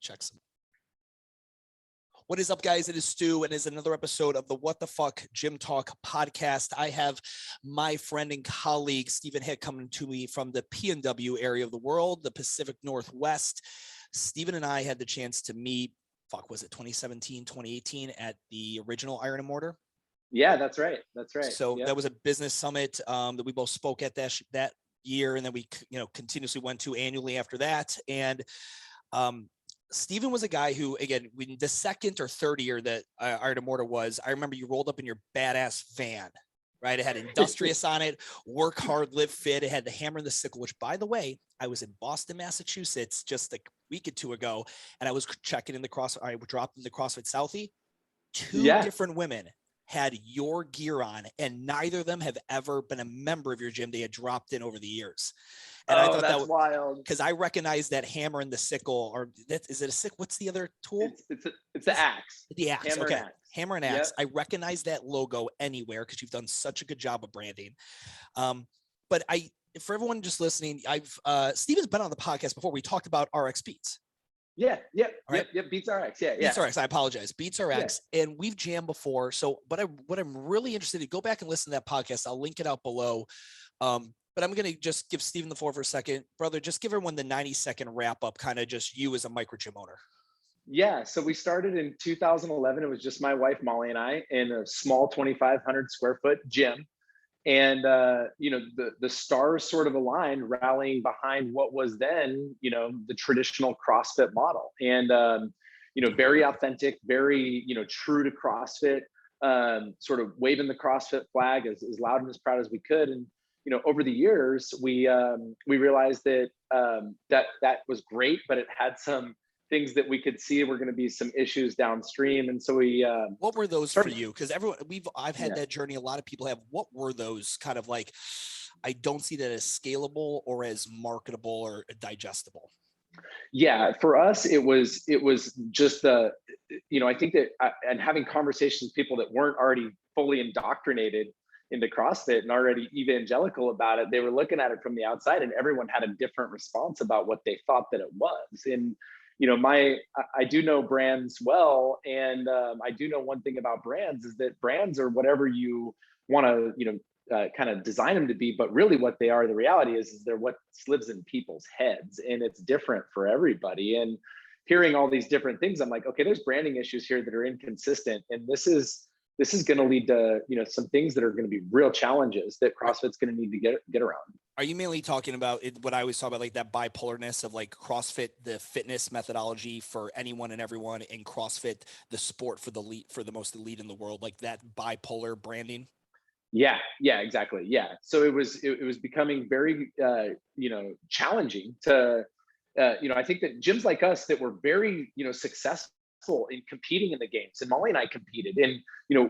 check some. What is up, guys? It is Stu, and it is another episode of the What the Fuck Gym Talk podcast. I have my friend and colleague, Stephen Hitt, coming to me from the PNW area of the world, the Pacific Northwest. Stephen and I had the chance to meet, was it 2017, 2018 at the original Iron and Mortar? Yeah, that's right. That's right. So That was a business summit that we both spoke at that year, and then we continuously went to annually after that. And Stephen was a guy who, again, when the second or third year that Iron and Mortar was, I remember you rolled up in your badass van, right? It had Industrious on it, work hard, live fit. It had the hammer and the sickle, which, by the way, I was in Boston, Massachusetts just a week or two ago, and I was checking in I dropped in the CrossFit Southie. Two different women had your gear on, and neither of them have ever been a member of your gym. They had dropped in over the years. And I thought that's wild, because I recognize that hammer and the sickle, or is it a sickle? What's the other tool? It's the axe. The axe. Hammer okay. and axe. Hammer and axe. Yep. I recognize that logo anywhere because you've done such a good job of branding. But for everyone just listening, Steven's been on the podcast before. We talked about RX Beats. Yep. Beats RX. Yeah. Beats RX. I apologize. Beats RX. Yeah. And we've jammed before. So, what I'm really interested in, go back and listen to that podcast. I'll link it out below. But I'm going to just give Stephen the floor for a second. Brother, just give everyone the 90-second wrap up, kind of just you as a microgym owner. Yeah. So we started in 2011. It was just my wife, Molly, and I in a small 2,500 square foot gym. And, the stars sort of aligned, rallying behind what was then, the traditional CrossFit model. And, very authentic, very, true to CrossFit, sort of waving the CrossFit flag as loud and as proud as we could. And, over the years, we realized that that was great, but it had some things that we could see were going to be some issues downstream. And so we what were those for you? Because I've had that journey. A lot of people have. What were those kind of like? I don't see that as scalable or as marketable or digestible. Yeah, for us, it was just I think that and having conversations with people that weren't already fully indoctrinated into CrossFit and already evangelical about it, they were looking at it from the outside, and everyone had a different response about what they thought that it was. And I do know brands well, and I do know one thing about brands is that brands are whatever you want to kind of design them to be, but really what they are, the reality is they're what lives in people's heads, and it's different for everybody. And hearing all these different things, I'm like, okay, there's branding issues here that are inconsistent, and this is going to lead to some things that are going to be real challenges that CrossFit's going to need to get around. Are you mainly talking about what I always talk about, like that bipolarness of like CrossFit, the fitness methodology for anyone and everyone, and CrossFit, the sport for the most elite in the world, like that bipolar branding? Yeah, exactly. Yeah. So it was becoming very, challenging to, I think that gyms like us that were very, successful in competing in the games, and Molly and I competed, and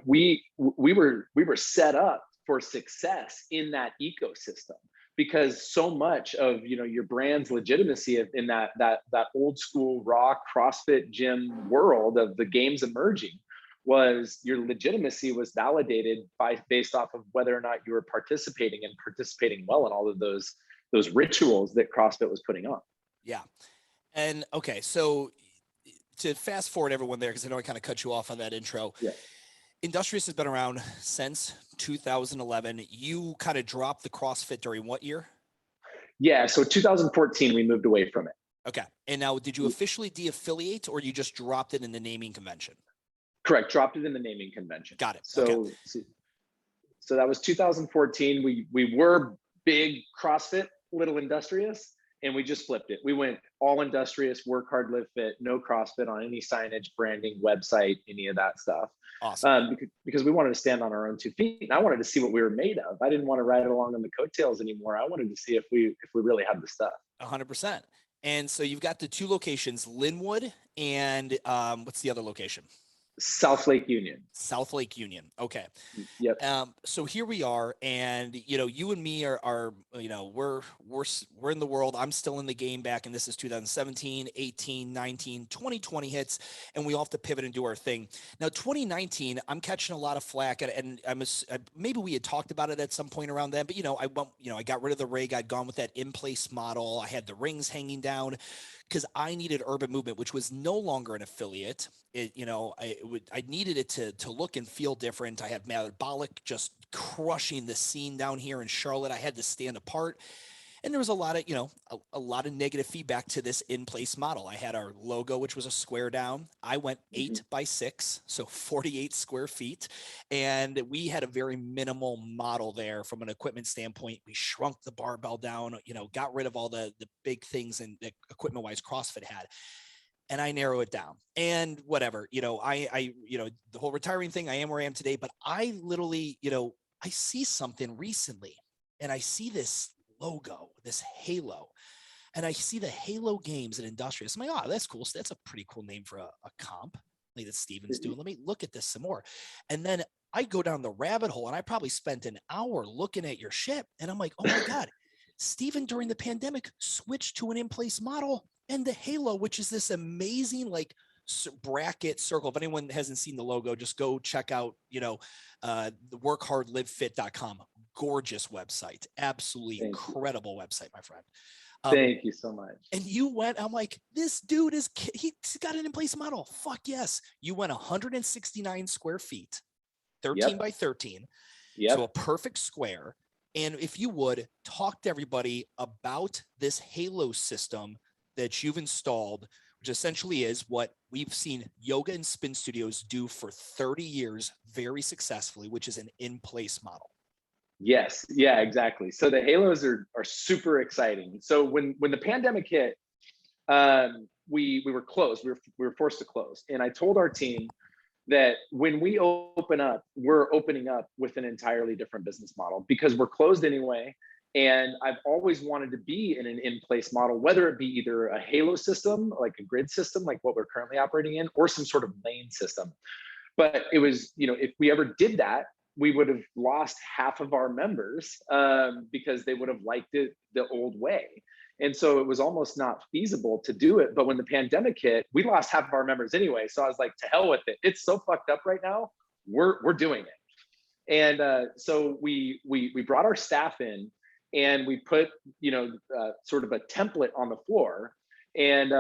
we were set up for success in that ecosystem, because so much of your brand's legitimacy in that old school raw CrossFit gym world of the games emerging was your legitimacy was validated based off of whether or not you were participating well in all of those rituals that CrossFit was putting on. Yeah. And okay, so to fast forward everyone there, because I know I kind of cut you off on that intro. Yeah. Industrious has been around since 2011. You kind of dropped the CrossFit during what year? Yeah, so 2014, we moved away from it. Okay. And now, did you officially de-affiliate, or you just dropped it in the naming convention? Correct. Dropped it in the naming convention. Got it. So, okay. So that was 2014. We were big CrossFit, little Industrious, and we just flipped it. We went all Industrious, work hard, live fit, no CrossFit on any signage, branding, website, any of that stuff. Awesome. Because we wanted to stand on our own 2 feet, and I wanted to see what we were made of. I didn't want to ride along on the coattails anymore. I wanted to see if we really had the stuff. 100%. And so you've got the 2 locations, Linwood and what's the other location? South Lake Union. South Lake Union. Okay. Yep. So here we are, and you and me are we're in the world. I'm still in the game back, and this is 2017, 18, 19, 2020 hits, and we all have to pivot and do our thing. Now, 2019, I'm catching a lot of flack, and maybe we had talked about it at some point around then, but I got rid of the rig. I'd gone with that InPlace model. I had the rings hanging down. because I needed Urban Movement, which was no longer an affiliate. I needed it to look and feel different. I had Metabolic just crushing the scene down here in Charlotte. I had to stand apart. And there was a lot of, a lot of negative feedback to this InPlace model. I had our logo, which was a square down. I went 8x6, so 48 square feet. And we had a very minimal model there from an equipment standpoint. We shrunk the barbell down, got rid of all the big things and the equipment wise CrossFit had. And I narrow it down and whatever, the whole retiring thing, I am where I am today, but I literally, I see something recently and I see this logo, this halo, and I see the Halo games at Industrious. I'm like, oh, that's cool. So that's a pretty cool name for a comp like that Steven's doing. Let me look at this some more. And then I go down the rabbit hole and I probably spent an hour looking at your shit. And I'm like, oh my God, Steven during the pandemic switched to an InPlace model and the Halo, which is this amazing like bracket circle. If anyone hasn't seen the logo, just go check out, the workhardlivefit.com. Gorgeous website, absolutely incredible website, my friend. Thank you so much. And you went, I'm like, this dude he's got an InPlace model. Fuck yes. You went 169 square feet, 13 by 13. So a perfect square. And if you would talk to everybody about this Halo system that you've installed, which essentially is what we've seen yoga and spin studios do for 30 years very successfully, which is an InPlace model. Yes. Yeah, exactly. So the Halos are super exciting. So when the pandemic hit, we were closed. We were forced to close. And I told our team that when we open up, we're opening up with an entirely different business model because we're closed anyway. And I've always wanted to be in an InPlace model, whether it be either a Halo system, like a grid system, like what we're currently operating in, or some sort of lane system. But it was, if we ever did that, we would have lost half of our members because they would have liked it the old way. And so it was almost not feasible to do it. But when the pandemic hit, we lost half of our members anyway. So I was like, to hell with it. It's so fucked up right now. We're doing it. And so we brought our staff in and we put, sort of a template on the floor. And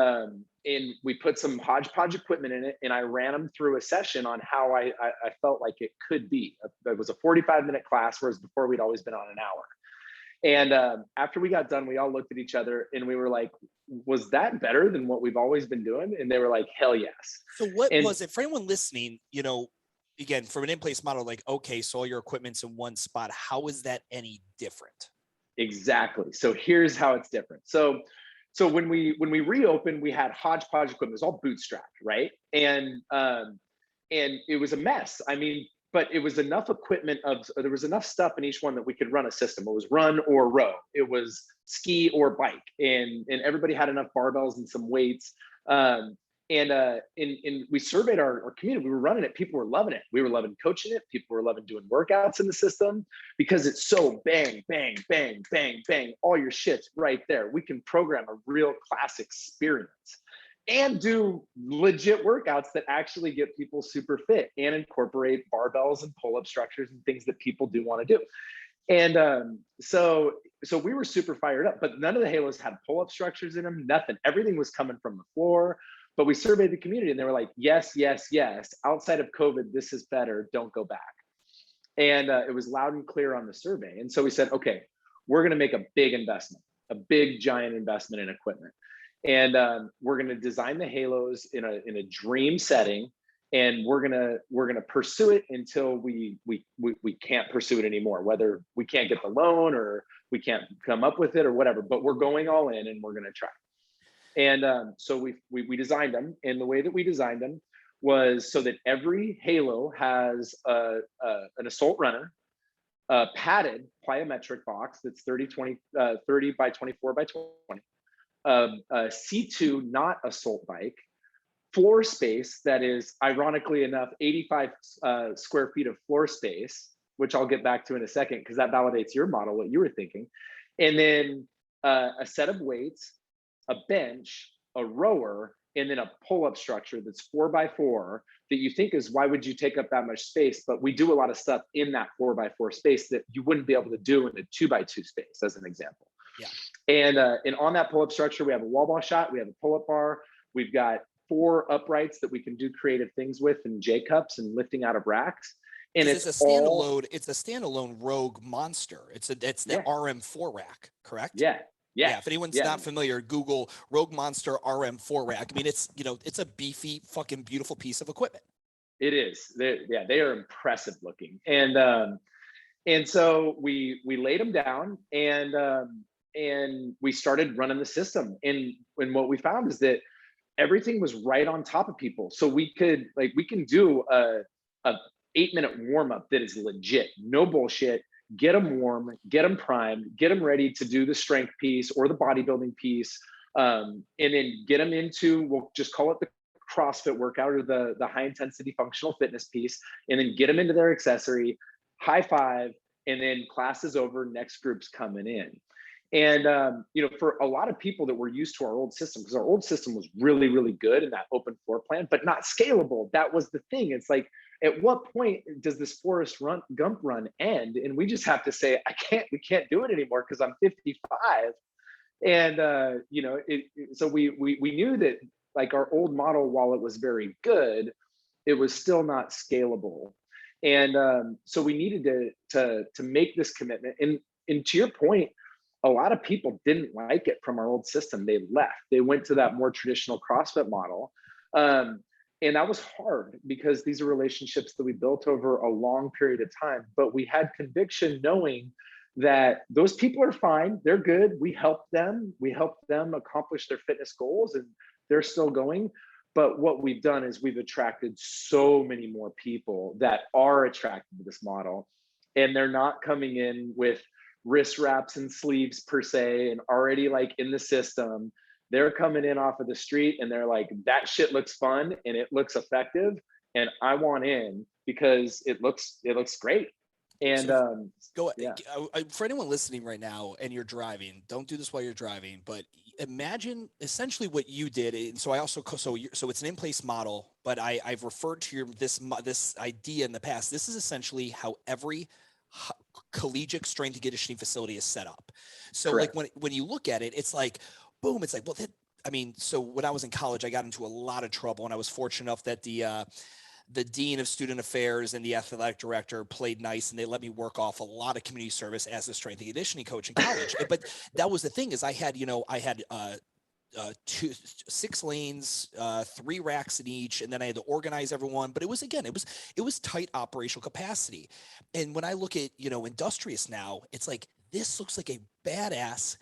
we put some hodgepodge equipment in it, and I ran them through a session on how I felt like it could be. It was a 45-minute class, whereas before we'd always been on an hour. And after we got done, we all looked at each other and we were like, was that better than what we've always been doing? And they were like, hell yes. So what was it for anyone listening, again, from an InPlace model, like, okay, so all your equipment's in one spot. How is that any different? Exactly. So here's how it's different. So when we reopened, we had hodgepodge equipment. It was all bootstrapped, right? And it was a mess. I mean, but it was enough equipment there was enough stuff in each one that we could run a system. It was run or row. It was ski or bike. And everybody had enough barbells and some weights. And we surveyed our community. We were running it. People were loving it. We were loving coaching it. People were loving doing workouts in the system because it's so bang, bang, bang, bang, bang. All your shit's right there. We can program a real class experience and do legit workouts that actually get people super fit and incorporate barbells and pull-up structures and things that people do want to do. And so we were super fired up, but none of the Halos had pull-up structures in them, nothing. Everything was coming from the floor. But we surveyed the community and they were like, yes, yes, yes. Outside of COVID, this is better. Don't go back. And it was loud and clear on the survey. And so we said, okay, we're going to make a big investment, a big giant investment in equipment. And we're going to design the Halos in a dream setting. And we're gonna pursue it until we can't pursue it anymore, whether we can't get the loan or we can't come up with it or whatever. But we're going all in and we're going to try. And so we designed them, and the way that we designed them was so that every Halo has an assault runner, a padded plyometric box that's 30 by 24 by 20, a C2 not assault bike, floor space that is ironically enough 85 square feet of floor space, which I'll get back to in a second because that validates your model, what you were thinking, and then a set of weights, a bench, a rower, and then a pull-up structure that's 4x4 that you think is, why would you take up that much space? But we do a lot of stuff in that 4x4 space that you wouldn't be able to do in a 2x2 space, as an example. Yeah. And on that pull-up structure, we have a wall ball shot, we have a pull-up bar, we've got 4 uprights that we can do creative things with, and J cups and lifting out of racks. And Because it's all, it's a standalone Rogue Monster. It's the yeah, RM4 rack, correct? yeah, yeah, Yeah, if anyone's yeah. not familiar, Google Rogue Monster RM4 rack. I mean, it's, it's a beefy, fucking beautiful piece of equipment. It is. They are impressive looking. And so we laid them down, and we started running the system. And what we found is that everything was right on top of people. So we can do a 8-minute warm up that is legit, no bullshit. Get them warm, get them primed, get them ready to do the strength piece or the bodybuilding piece, and then get them into, we'll just call it the CrossFit workout or the high intensity functional fitness piece, and then get them into their accessory, high five, and then class is over, next group's coming in. And for a lot of people that were used to our old system, because our old system was really, really good in that open floor plan, but not scalable. That was the thing. It's like, at what point does this Forrest Gump run end? And we just have to say, we can't do it anymore because I'm 55. And so we knew that, like, our old model, while it was very good, it was still not scalable. And so we needed to make this commitment. And to your point, a lot of people didn't like it from our old system. They left. They went to that more traditional CrossFit model. And that was hard because these are relationships that we built over a long period of time. But we had conviction knowing that those people are fine. They're good. We helped them. We helped them accomplish their fitness goals, and they're still going. But what we've done is we've attracted so many more people that are attracted to this model. And they're not coming in with wrist wraps and sleeves per se and already like in the system. They're coming in off of the street and they're like, that shit looks fun and it looks effective, and I want in because it looks great. And So go yeah, for anyone listening right now and you're driving, don't do this while you're driving, but imagine essentially what you did. And so I also, so it's an InPlace model, but I've referred to this idea in the past. This is essentially how every collegiate strength and conditioning facility is set up. So correct. like when you look at it, it's like, boom, it's like, well, so when I was in college, I got into a lot of trouble, and I was fortunate enough that the dean of student affairs and the athletic director played nice, and they let me work off a lot of community service as a strength and conditioning coach in college. But that was the thing, is I had 6 lanes, 3 racks in each, and then I had to organize everyone. But it was tight operational capacity. And when I look at, Industrious now, it's like, this looks like a badass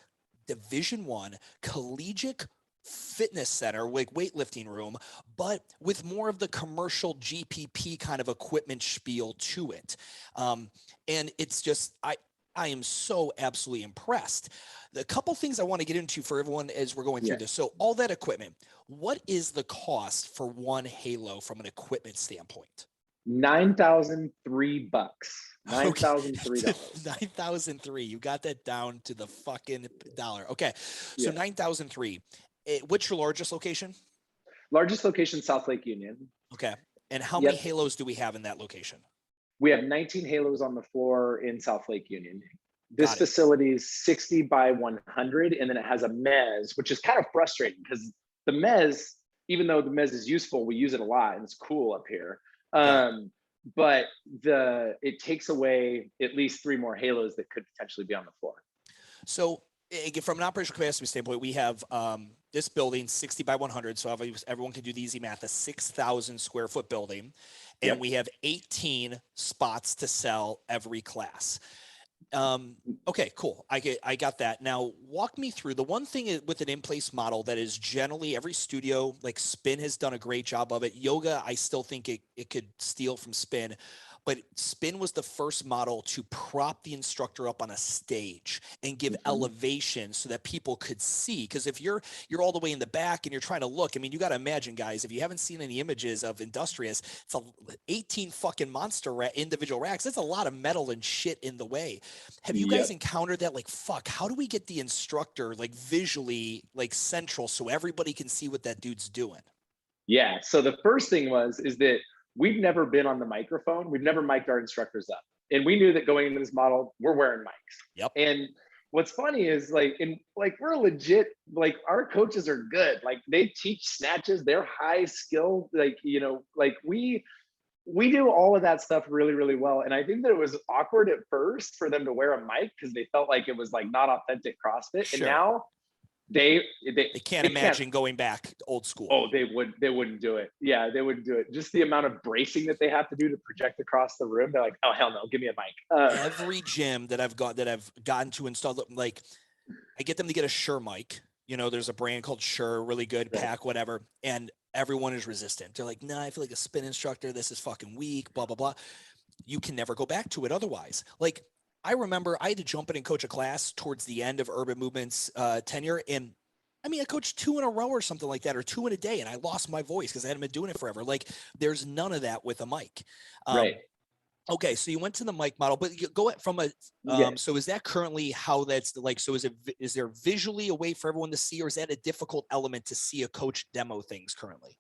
Division I collegiate fitness center, like weightlifting room, but with more of the commercial GPP kind of equipment spiel to it. And it's just, I am so absolutely impressed. The couple things I want to get into for everyone as we're going through this. So all that equipment, what is the cost for one Halo from an equipment standpoint? $9,003. Okay. $9,003. 9,003. You got that down to the fucking dollar. Okay. So Yeah. 9,003. What's your largest location? Largest location, South Lake Union. Okay. And how many Halos do we have in that location? We have 19 Halos on the floor in South Lake Union. This facility is 60 by 100, and then it has a mez, which is kind of frustrating because the mez, even though the mez is useful, we use it a lot and it's cool up here. But it takes away at least 3 more Halos that could potentially be on the floor. So from an operational capacity standpoint, we have this building 60 by 100. So everyone can do the easy math, a 6,000 square foot building. And we have 18 spots to sell every class. Okay, cool. I got that. Now walk me through the one thing with an InPlace model that is generally every studio, like Spin has done a great job of it. Yoga, I still think it could steal from Spin, but Spin was the first model to prop the instructor up on a stage and give elevation so that people could see. Because if you're all the way in the back and you're trying to look, I mean, you got to imagine, guys, if you haven't seen any images of Industrious, it's 18 fucking monster individual racks. That's a lot of metal and shit in the way. Have you guys encountered that? Like, fuck, how do we get the instructor like visually like central so everybody can see what that dude's doing? Yeah. So the first thing is that we've never been on the microphone. We've never mic'd our instructors up. And we knew that going into this model, we're wearing mics. Yep. And what's funny is we're legit, like our coaches are good. Like they teach snatches, they're high skill, we do all of that stuff really, really well. And I think that it was awkward at first for them to wear a mic because they felt like it was like not authentic CrossFit. And Sure. now they can't imagine going back old school. Oh, they wouldn't do it. Yeah, they wouldn't do it. Just the amount of bracing that they have to do to project across the room. They're like, oh hell no, give me a mic. Every gym that I've gotten to install, like I get them to get a Shure mic. You know, there's a brand called Shure, really good, Right. pack, whatever. And everyone is resistant. They're like, nah, I feel like a spin instructor. This is fucking weak, blah, blah, blah. You can never go back to it otherwise. Like I remember I had to jump in and coach a class towards the end of Urban Movements tenure. And I mean, I coached 2 in a row or something like that, or 2 in a day. And I lost my voice because I hadn't been doing it forever. Like there's none of that with a mic. Right. Okay, so you went to the mic model, but you go from a. Yeah. So is that currently how that's like? So is there visually a way for everyone to see, or is that a difficult element to see a coach demo things currently?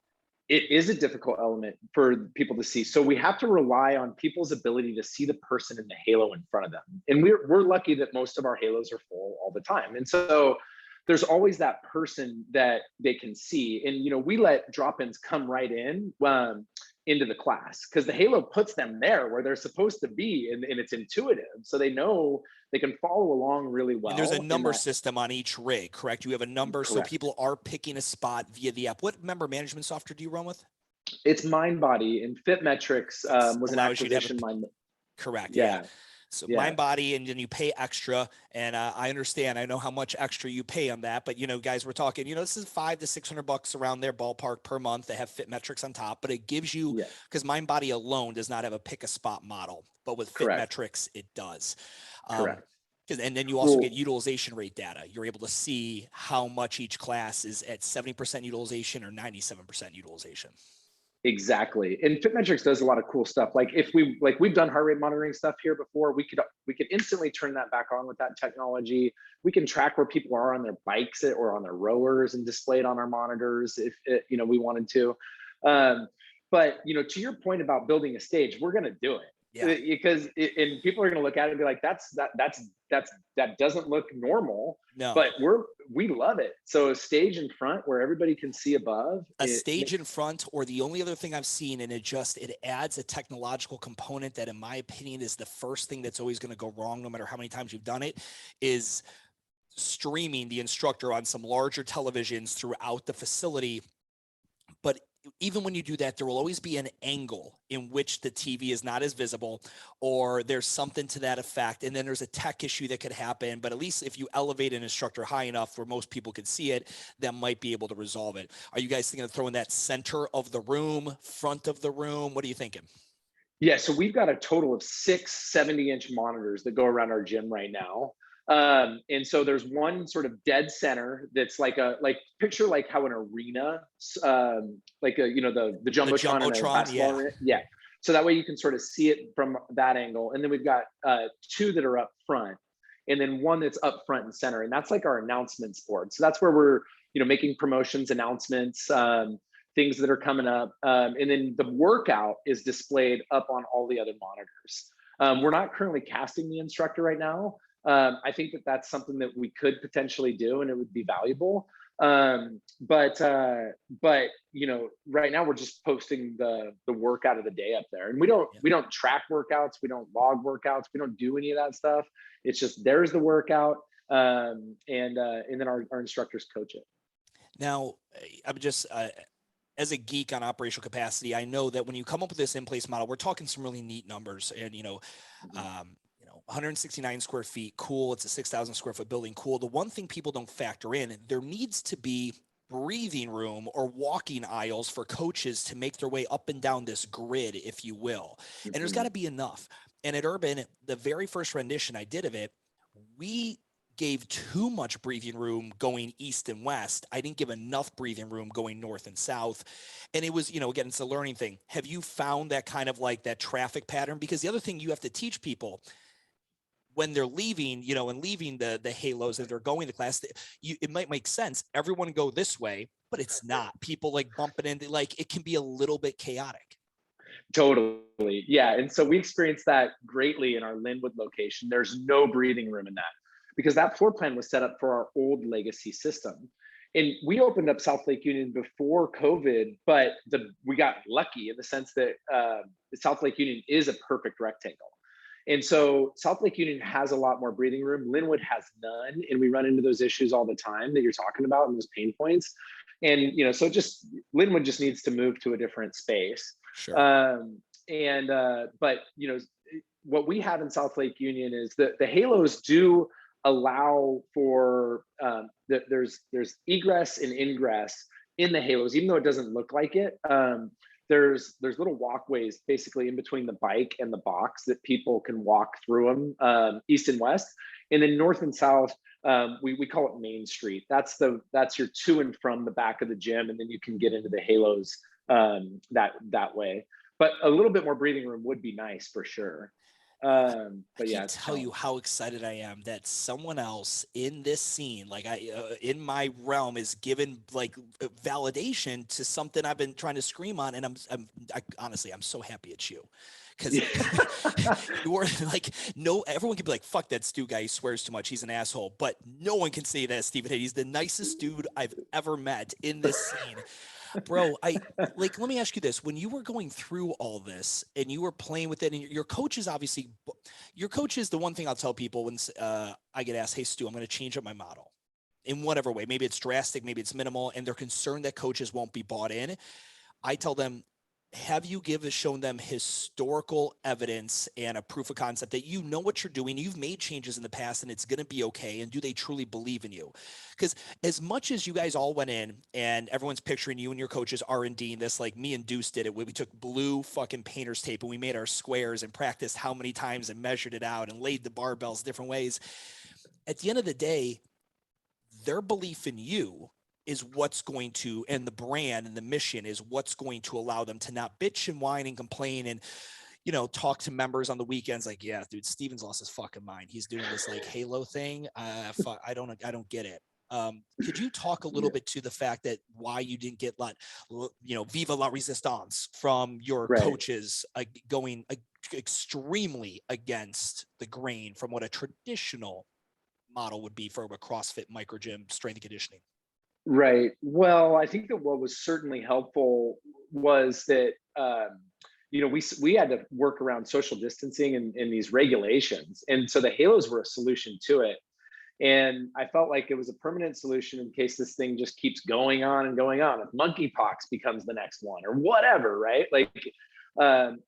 It is a difficult element for people to see. So we have to rely on people's ability to see the person in the halo in front of them. And we're lucky that most of our halos are full all the time. And so there's always that person that they can see. And we let drop-ins come right in into the class because the halo puts them there where they're supposed to be, and it's intuitive. So they know they can follow along really well. And there's a number system on each rig, correct? You have a number, correct. So people are picking a spot via the app. What member management software do you run with? It's MindBody, and Fitmetrics was an acquisition. Correct. Yeah. So MindBody, and then you pay extra. And I understand. I know how much extra you pay on that. But, guys, we're talking, this is $500 to $600 around their ballpark per month. They have Fitmetrics on top, but it gives you, because MindBody alone does not have a pick a spot model, but with Fitmetrics, it does. Correct. And then you also get utilization rate data. You're able to see how much each class is at 70% utilization or 97% utilization. Exactly. And Fitmetrics does a lot of cool stuff. Like we've done heart rate monitoring stuff here before. We could instantly turn that back on with that technology. We can track where people are on their bikes or on their rowers and display it on our monitors if we wanted to. But to your point about building a stage, we're going to do it. Yeah. Because and people are going to look at it and be like, that doesn't look normal. No, but we love it. So a stage in front where everybody can see above. A stage in front, or the only other thing I've seen, and it adds a technological component that, in my opinion, is the first thing that's always going to go wrong, no matter how many times you've done it, is streaming the instructor on some larger televisions throughout the facility. But even when you do that, there will always be an angle in which the TV is not as visible, or there's something to that effect. And then there's a tech issue that could happen. But at least if you elevate an instructor high enough where most people can see it, that might be able to resolve it. Are you guys thinking of throwing that center of the room, front of the room? What are you thinking? Yeah, so we've got a total of 6 70-inch monitors that go around our gym right now. And so there's one sort of dead center that's picture like how an arena, the jumbotron in a basketball arena. Yeah. So that way you can sort of see it from that angle. And then we've got 2 that are up front, and then 1 that's up front and center. And that's like our announcements board. So that's where we're, making promotions, announcements, things that are coming up. And then the workout is displayed up on all the other monitors. We're not currently casting the instructor right now. I think that's something that we could potentially do, and it would be valuable. But right now we're just posting the workout of the day up there, and we don't track workouts, we don't log workouts, we don't do any of that stuff. It's just there's the workout, and then our instructors coach it. Now, I'm just as a geek on operational capacity, I know that when you come up with this InPlace model, we're talking some really neat numbers, and 169 square feet, cool. It's a 6,000 square foot building, cool. The one thing people don't factor in, there needs to be breathing room or walking aisles for coaches to make their way up and down this grid, if you will. And there's got to be enough. And at Urban, the very first rendition I did of it, we gave too much breathing room going east and west. I didn't give enough breathing room going north and south. And it was, again, it's a learning thing. Have you found that kind of like that traffic pattern? Because the other thing you have to teach people when they're leaving, and leaving the halos as they're going to class, it might make sense. Everyone go this way, but it's not. People like bumping into, like, it can be a little bit chaotic. Totally. Yeah. And so we experienced that greatly in our Linwood location. There's no breathing room in that. because that floor plan was set up for our old legacy system. And we opened up South Lake Union before COVID, but we got lucky in the sense that South Lake Union is a perfect rectangle. And so South Lake Union has a lot more breathing room. Linwood has none. And we run into those issues all the time that you're talking about and those pain points. And, you know, so just Linwood just needs to move to a different space. Sure. But, you know, what we have in South Lake Union is that the halos do allow for there's egress and ingress in the halos, even though it doesn't look like it. There's little walkways basically in between the bike and the box that people can walk through them, east and west, and then north and south. We call it Main Street. That's your to and from the back of the gym, and then you can get into the halos that way. But a little bit more breathing room would be nice for sure. But I yeah, can't tell you how excited I am that someone else in this scene, like in my realm, is given like validation to something I've been trying to scream on, and honestly, I'm so happy it's you, because you're like, no, everyone can be like, fuck that Stu guy, he swears too much, he's an asshole, but no one can say that Stephen Hitt. He's the nicest dude I've ever met in this scene. Bro, let me ask you this. When you were going through all this and you were playing with it, and your coach is obviously, your coach is the one thing I'll tell people when I get asked, hey, Stu, I'm going to change up my model in whatever way. Maybe it's drastic, maybe it's minimal, and they're concerned that coaches won't be bought in. I tell them, have you shown them historical evidence and a proof of concept that you know what you're doing, you've made changes in the past, and it's going to be okay? And do they truly believe in you? Because as much as you guys all went in and everyone's picturing you and your coaches R&D in this, like me and Deuce did it, we took blue fucking painter's tape and we made our squares and practiced how many times and measured it out and laid the barbells different ways. At the end of the day, their belief in you is what's going to, and the brand and the mission is what's going to allow them to not bitch and whine and complain and, you know, talk to members on the weekends like, yeah, dude, Steven's lost his fucking mind. He's doing this like Halo thing. I don't get it. Could you talk a little bit to the fact that why you didn't get Viva la Resistance from your coaches going extremely against the grain from what a traditional model would be for a CrossFit microgym strength and conditioning? Right. Well, I think that what was certainly helpful was that, we had to work around social distancing and these regulations. And so the halos were a solution to it. And I felt like it was a permanent solution in case this thing just keeps going on and going on. If monkeypox becomes the next one or whatever, right? Like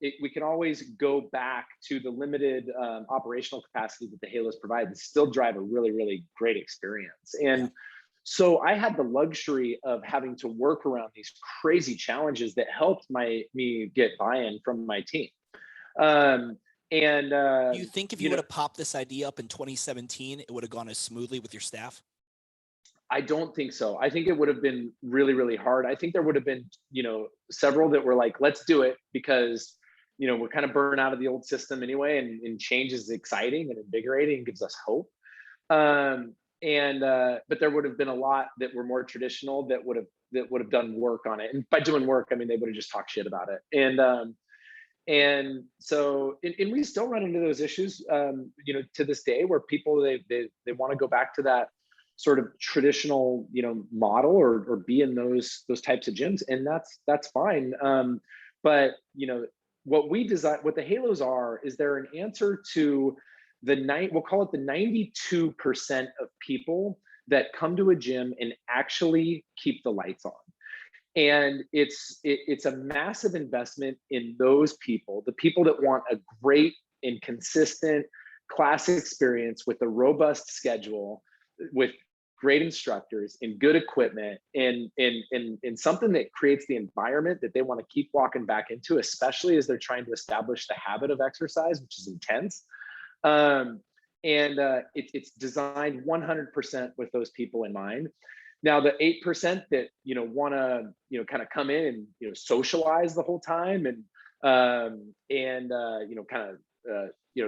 we can always go back to the limited operational capacity that the halos provide and still drive a really, really great experience. And so I had the luxury of having to work around these crazy challenges that helped me get buy-in from my team. Do you think if you would have popped this idea up in 2017, it would have gone as smoothly with your staff? I don't think so. I think it would have been really, really hard. I think there would have been, several that were like, let's do it because, we're kind of burned out of the old system anyway, and change is exciting and invigorating and gives us hope. But there would have been a lot that were more traditional that would have done work on it. And by doing work, I mean, they would have just talked shit about it. And so we still run into those issues, to this day, where people, they want to go back to that sort of traditional, model or be in those types of gyms. And that's fine. But what we design, what the halos are, is they're an answer to we'll call it the 92% of people that come to a gym and actually keep the lights on. And it's a massive investment in those people, the people that want a great and consistent class experience with a robust schedule, with great instructors and good equipment, and something that creates the environment that they want to keep walking back into, especially as they're trying to establish the habit of exercise, which is intense. It's designed 100% with those people in mind. Now, the 8% that want to kind of come in and socialize the whole time and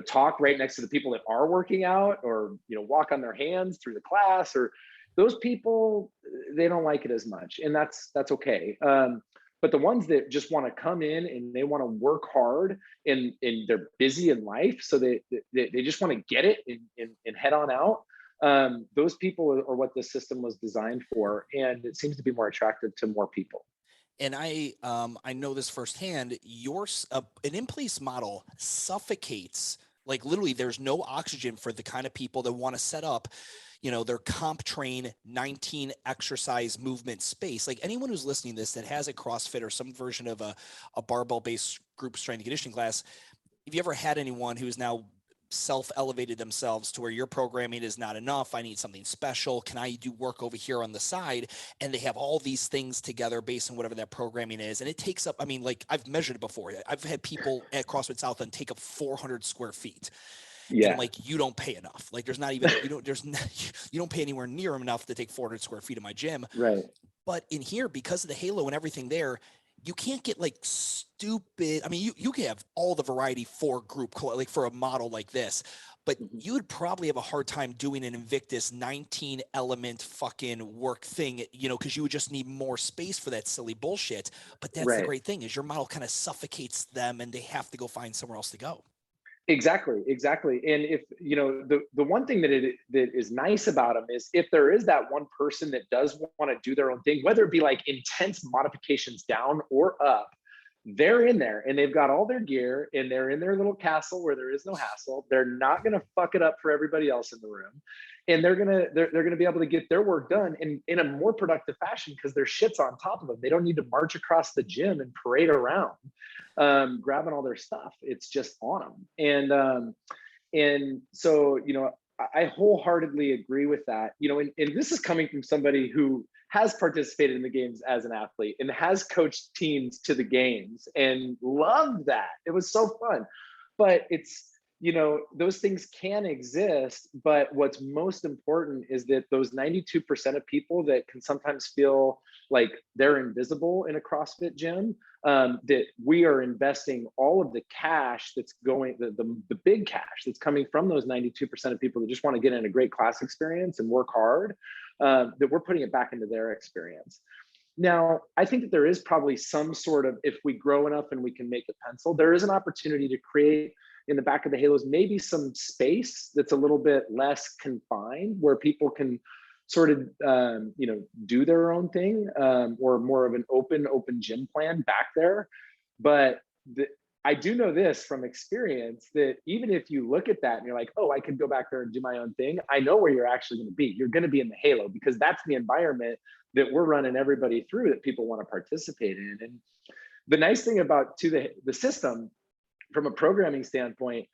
talk right next to the people that are working out, or walk on their hands through the class, or those people, they don't like it as much, and that's okay. But the ones that just want to come in and they want to work hard and they're busy in life, so they just want to get it and head on out. Those people are what the system was designed for, and it seems to be more attractive to more people. And I know this firsthand. An InPlace model suffocates. Like literally, there's no oxygen for the kind of people that want to set up, their comp train 19 exercise movement space. Like anyone who's listening to this that has a CrossFit or some version of a barbell based group strength and conditioning class, if you ever had anyone who's now self-elevated themselves to where your programming is not enough, I need something special, can I do work over here on the side, and they have all these things together based on whatever that programming is, and it takes up, I mean, like I've measured it before, I've had people at CrossFit Southland take up 400 square feet. And I'm like, you don't pay enough. Like there's not even, you don't pay anywhere near enough to take 400 square feet in my gym. Right. But in here, because of the halo and everything there, you can't get like stupid. I mean, you can have all the variety for group, like for a model like this, but you would probably have a hard time doing an Invictus 19 element fucking work thing, because you would just need more space for that silly bullshit. But that's the great thing is your model kind of suffocates them and they have to go find somewhere else to go. Exactly. And if, the one thing that is nice about them is if there is that one person that does want to do their own thing, whether it be like intense modifications down or up, they're in there and they've got all their gear and they're in their little castle where there is no hassle. They're not going to fuck it up for everybody else in the room. And they're going to be able to get their work done in a more productive fashion because their shit's on top of them. They don't need to march across the gym and parade around, grabbing all their stuff. It's just on them. And so, I wholeheartedly agree with that, and this is coming from somebody who has participated in the games as an athlete and has coached teams to the games and loved that. It was so fun. But it's, those things can exist, but what's most important is that those 92% of people that can sometimes feel like they're invisible in a CrossFit gym, that we are investing all of the cash that's going, the big cash that's coming from those 92% of people that just want to get in a great class experience and work hard, that we're putting it back into their experience. Now, I think that there is probably some sort of, if we grow enough and we can make it pencil, there is an opportunity to create in the back of the halos, maybe some space that's a little bit less confined where people can sort of, do their own thing, or more of an open gym plan back there. But I do know this from experience that even if you look at that and you're like, oh, I could go back there and do my own thing, I know where you're actually going to be. You're going to be in the halo because that's the environment that we're running everybody through that people want to participate in. And the nice thing about the system from a programming standpoint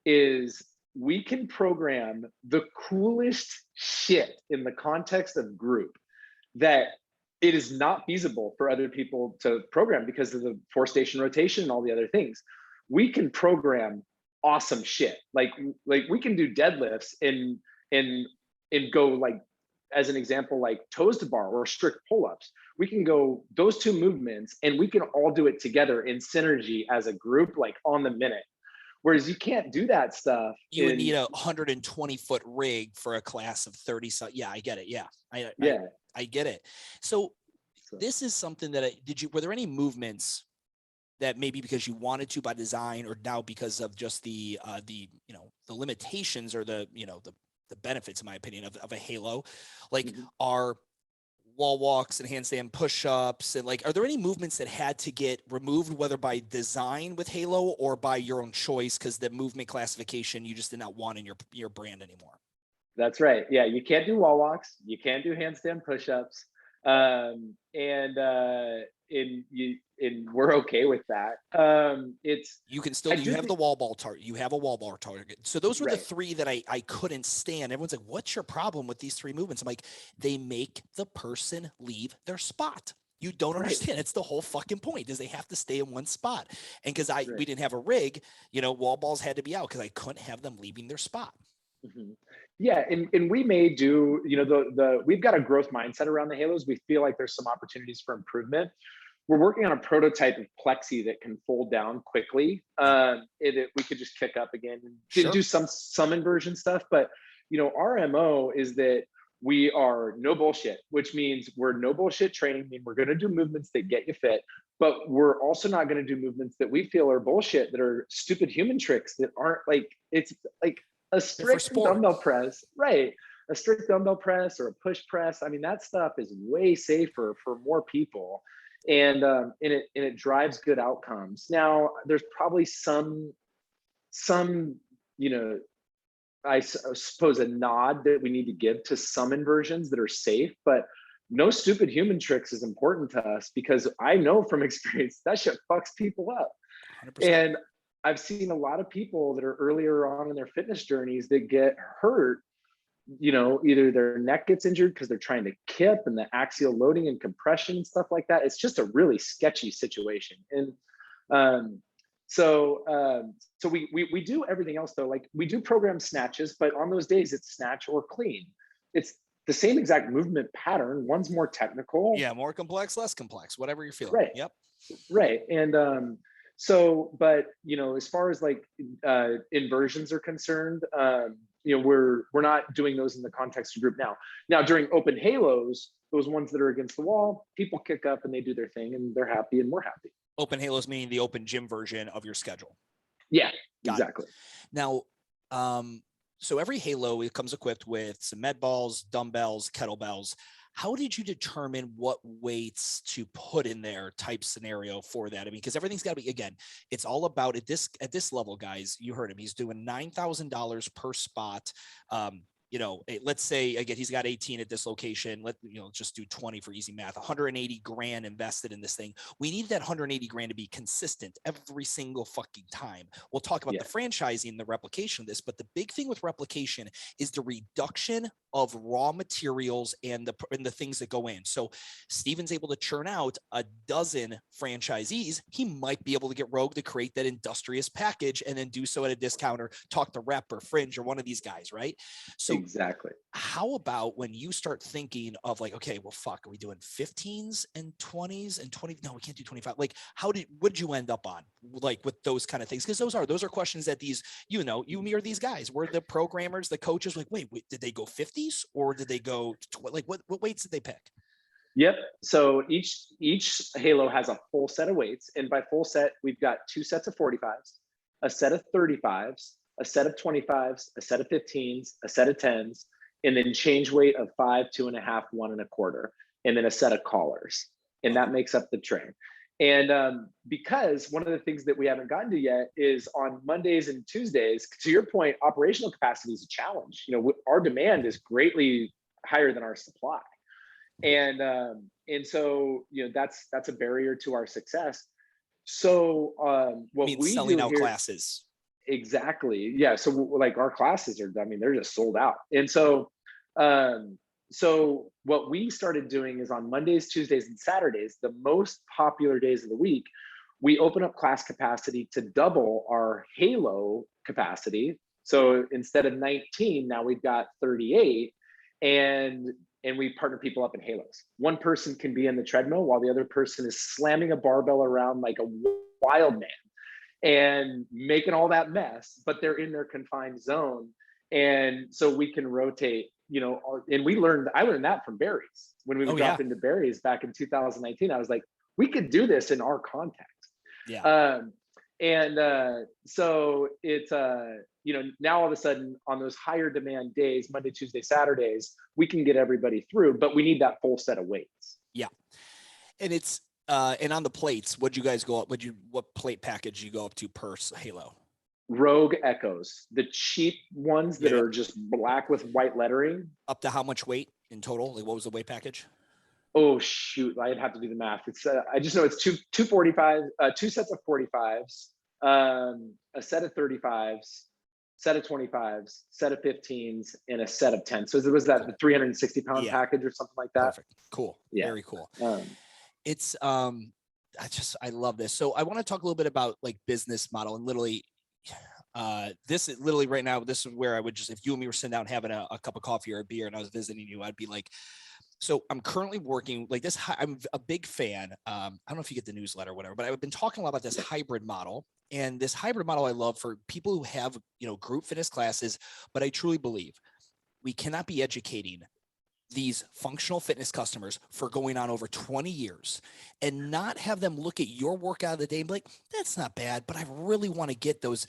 is we can program the coolest shit in the context of group that it is not feasible for other people to program because of the 4-station rotation and all the other things. We can program awesome shit. Like we can do deadlifts and go, like, as an example, like toes to bar or strict pull-ups. We can go those two movements and we can all do it together in synergy as a group, like on the minute. Whereas you can't do that stuff. You would need a 120-foot rig for a class of 30. So yeah, I get it. Yeah. I get it. So this is something that were there any movements that maybe because you wanted to by design or now because of just the limitations or the benefits, in my opinion, of a halo, like are wall walks and handstand push-ups, and like, are there any movements that had to get removed, whether by design with halo or by your own choice because the movement classification you just did not want in your brand anymore? That's right. Yeah, you can't do wall walks, you can't do handstand push-ups, and we're okay with that. You can still you have the wall ball target. You have a wall ball target. So those were the three that I couldn't stand. Everyone's like, "What's your problem with these three movements?" I'm like, they make the person leave their spot. You don't understand. It's the whole fucking point is they have to stay in one spot. And because we didn't have a rig, wall balls had to be out because I couldn't have them leaving their spot. Mm-hmm. Yeah, and we may do, we've got a growth mindset around the halos. We feel like there's some opportunities for improvement. We're working on a prototype of plexi that can fold down quickly. We could just kick up again and do some inversion stuff. But our MO is that we are no bullshit, which means we're no bullshit training. I mean, we're going to do movements that get you fit, but we're also not going to do movements that we feel are bullshit, that are stupid human tricks that aren't like, it's like a strict dumbbell press, right? a strict dumbbell press or a push press, I mean, that stuff is way safer for more people. And it drives good outcomes. Now, there's probably some, you know, I suppose a nod that we need to give to some inversions that are safe, but no stupid human tricks is important to us, because I know from experience that shit fucks people up. 100%. And I've seen a lot of people that are earlier on in their fitness journeys that get hurt. You know, either their neck gets injured because they're trying to kip, and the axial loading and compression and stuff like that. It's just a really sketchy situation. And so we do everything else though. Like, we do program snatches, but on those days it's snatch or clean. It's the same exact movement pattern. One's more technical. Yeah, more complex, less complex, whatever you're feeling. Right. Yep. Right. And but you know, as far as like inversions are concerned, you know, we're not doing those in the context of group now. Now, during open halos, those ones that are against the wall, people kick up and they do their thing, and they're happy and we're happy. Open halos meaning the open gym version of your schedule. Yeah, Got exactly. it. Now, so every halo, it comes equipped with some med balls, dumbbells, kettlebells. How did you determine what weights to put in there type scenario for that? I mean, because everything's got to be, again, it's all about at this level, guys. You heard him. He's doing $9,000 per spot. You know, let's say again, he's got 18 at this location. Just do 20 for easy math. 180 grand invested in this thing. We need that 180 grand to be consistent every single fucking time. We'll talk about the franchising and the replication of this, but the big thing with replication is the reduction of raw materials and the things that go in. So Steven's able to churn out a dozen franchisees. He might be able to get Rogue to create that Industrious package and then do so at a discount, or talk to Rep or Fringe or one of these guys, right? So exactly. How about when you start thinking of like, okay, well, fuck, are we doing 15s and 20s and 20? No, we can't do 25. Like, what did you end up on, like, with those kind of things? Because those are questions that these, you and me are these guys. We're the programmers, the coaches. Like, wait, did they go 50s or did they go like what weights did they pick? Yep. So each halo has a full set of weights, and by full set, we've got 2 sets of 45s, a set of 35s, a set of 25s, a set of 15s, a set of 10s, and then change weight of 5, 2.5, 1 1/4, and then a set of collars. And that makes up the tray. And because one of the things that we haven't gotten to yet is on Mondays and Tuesdays, to your point, operational capacity is a challenge. You know, our demand is greatly higher than our supply. And so, you know, that's a barrier to our success. So what we selling do out here, classes. Exactly. Yeah. So like our classes are, I mean, they're just sold out. And so what we started doing is on Mondays, Tuesdays, and Saturdays, the most popular days of the week, we open up class capacity to double our halo capacity. So instead of 19, now we've got 38, and we partner people up in halos. One person can be in the treadmill while the other person is slamming a barbell around like a wild man and making all that mess, but they're in their confined zone. And so we can rotate, you know, and I learned that from Barry's. When we dropped into Barry's back in 2019, I was like, we could do this in our context. Yeah. So it's, you know, now all of a sudden on those higher demand days, Monday, Tuesday, Saturdays, we can get everybody through, but we need that full set of weights. Yeah. And it's, and on the plates, what'd you guys go up? What plate package you go up to per halo? Rogue Echoes, the cheap ones that are just black with white lettering. Up to how much weight in total? Like, what was the weight package? Oh shoot, I'd have to do the math. It's I just know it's two 45, 2 sets of 45s, a set of 35s, set of 25s, set of 15s, and a set of 10s. So it was that the 360 pound package or something like that. Perfect. Cool. Yeah. Very cool. It's I love this. So I want to talk a little bit about like business model, and literally this is literally right now, this is where I would just, if you and me were sitting down having a cup of coffee or a beer and I was visiting you, I'd be like, so I'm currently working like this. I'm a big fan. I don't know if you get the newsletter or whatever, but I've been talking a lot about this hybrid model, and this hybrid model I love for people who have, you know, group fitness classes, but I truly believe we cannot be educating these functional fitness customers for going on over 20 years and not have them look at your workout of the day and be like, that's not bad, but I really want to get those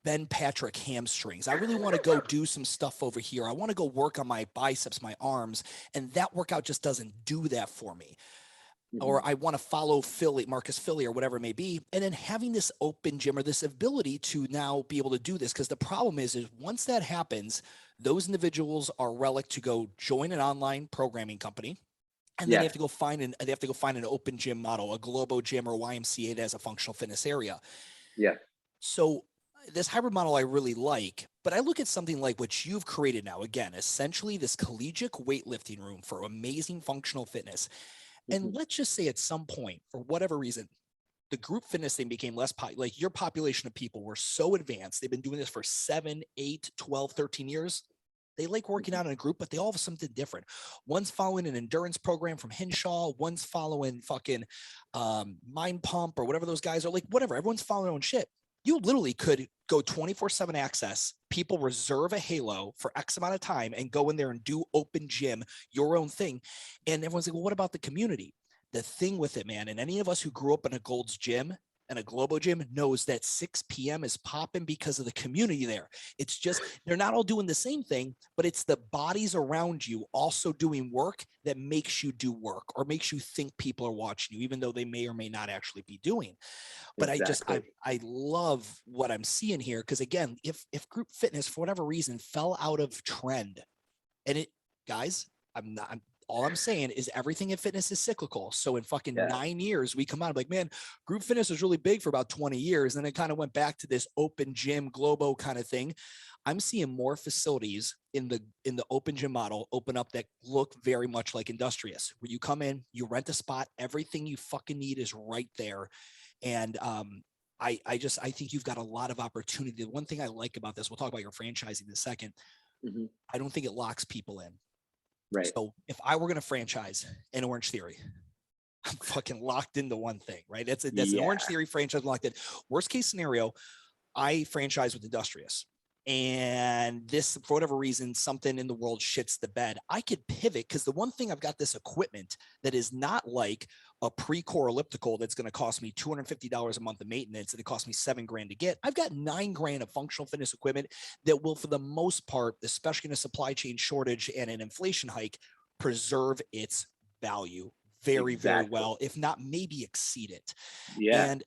Ben Patrick hamstrings. I really want to go do some stuff over here. I want to go work on my biceps, my arms, and that workout just doesn't do that for me. Or I want to follow Marcus Philly or whatever it may be. And then having this open gym or this ability to now be able to do this. Because the problem is once that happens, those individuals are relic to go join an online programming company. And then they have to go find an open gym model, a Globo gym or YMCA that has a functional fitness area. Yeah. So this hybrid model I really like, but I look at something like what you've created now, again, essentially this collegiate weightlifting room for amazing functional fitness. And let's just say at some point, for whatever reason, the group fitness thing became less popular. Like your population of people were so advanced. They've been doing this for 7, 8, 12, 13 years. They like working out in a group, but they all have something different. One's following an endurance program from Hinshaw. One's following fucking Mind Pump or whatever those guys are, like whatever. Everyone's following their own shit. You literally could go 24/7 access. People reserve a Halo for X amount of time and go in there and do open gym, your own thing. And everyone's like, well, what about the community? The thing with it, man, and any of us who grew up in a Gold's Gym and a Globo Gym knows that 6 p.m. is popping because of the community there. It's just, they're not all doing the same thing, but it's the bodies around you also doing work that makes you do work or makes you think people are watching you, even though they may or may not actually be doing. But exactly. I love what I'm seeing here. Cause again, if group fitness for whatever reason fell out of trend and it, guys, all I'm saying is everything in fitness is cyclical. So in fucking 9 years, we come out like, man, group fitness was really big for about 20 years. And then it kind of went back to this open gym, Globo kind of thing. I'm seeing more facilities in the open gym model open up that look very much like Industrious, where you come in, you rent a spot, everything you fucking need is right there. And I think you've got a lot of opportunity. The one thing I like about this, we'll talk about your franchising in a second. I don't think it locks people in. Right. So if I were going to franchise an Orange Theory, I'm fucking locked into one thing, right? That's an Orange Theory franchise locked in. Worst case scenario, I franchise with Industrious. And this, for whatever reason, something in the world shits the bed. I could pivot because the one thing I've got this equipment that is not like a pre-core elliptical that's going to cost me $250 a month of maintenance and it cost me $7,000 to get. I've got $9,000 of functional fitness equipment that will, for the most part, especially in a supply chain shortage and an inflation hike, preserve its value very, very well, if not maybe exceed it. Yeah. And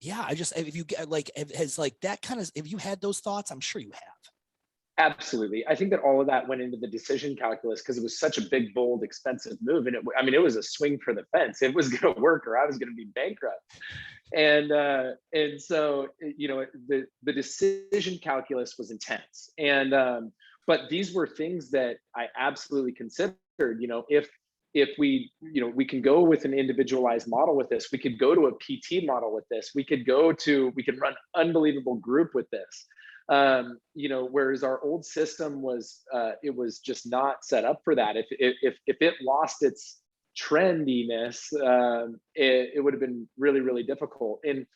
if you get like, has like that kind of, if you had those thoughts, I'm sure you have. Absolutely. I think that all of that went into the decision calculus because it was such a big, bold, expensive move. And it was a swing for the fence. It was going to work or I was going to be bankrupt. And so, the decision calculus was intense. And, but these were things that I absolutely considered, if we can go with an individualized model with this, we could go to a PT model with this, we could run unbelievable group with this. Whereas our old system was, it was just not set up for that. If it lost its trendiness, it would have been really, really difficult. And,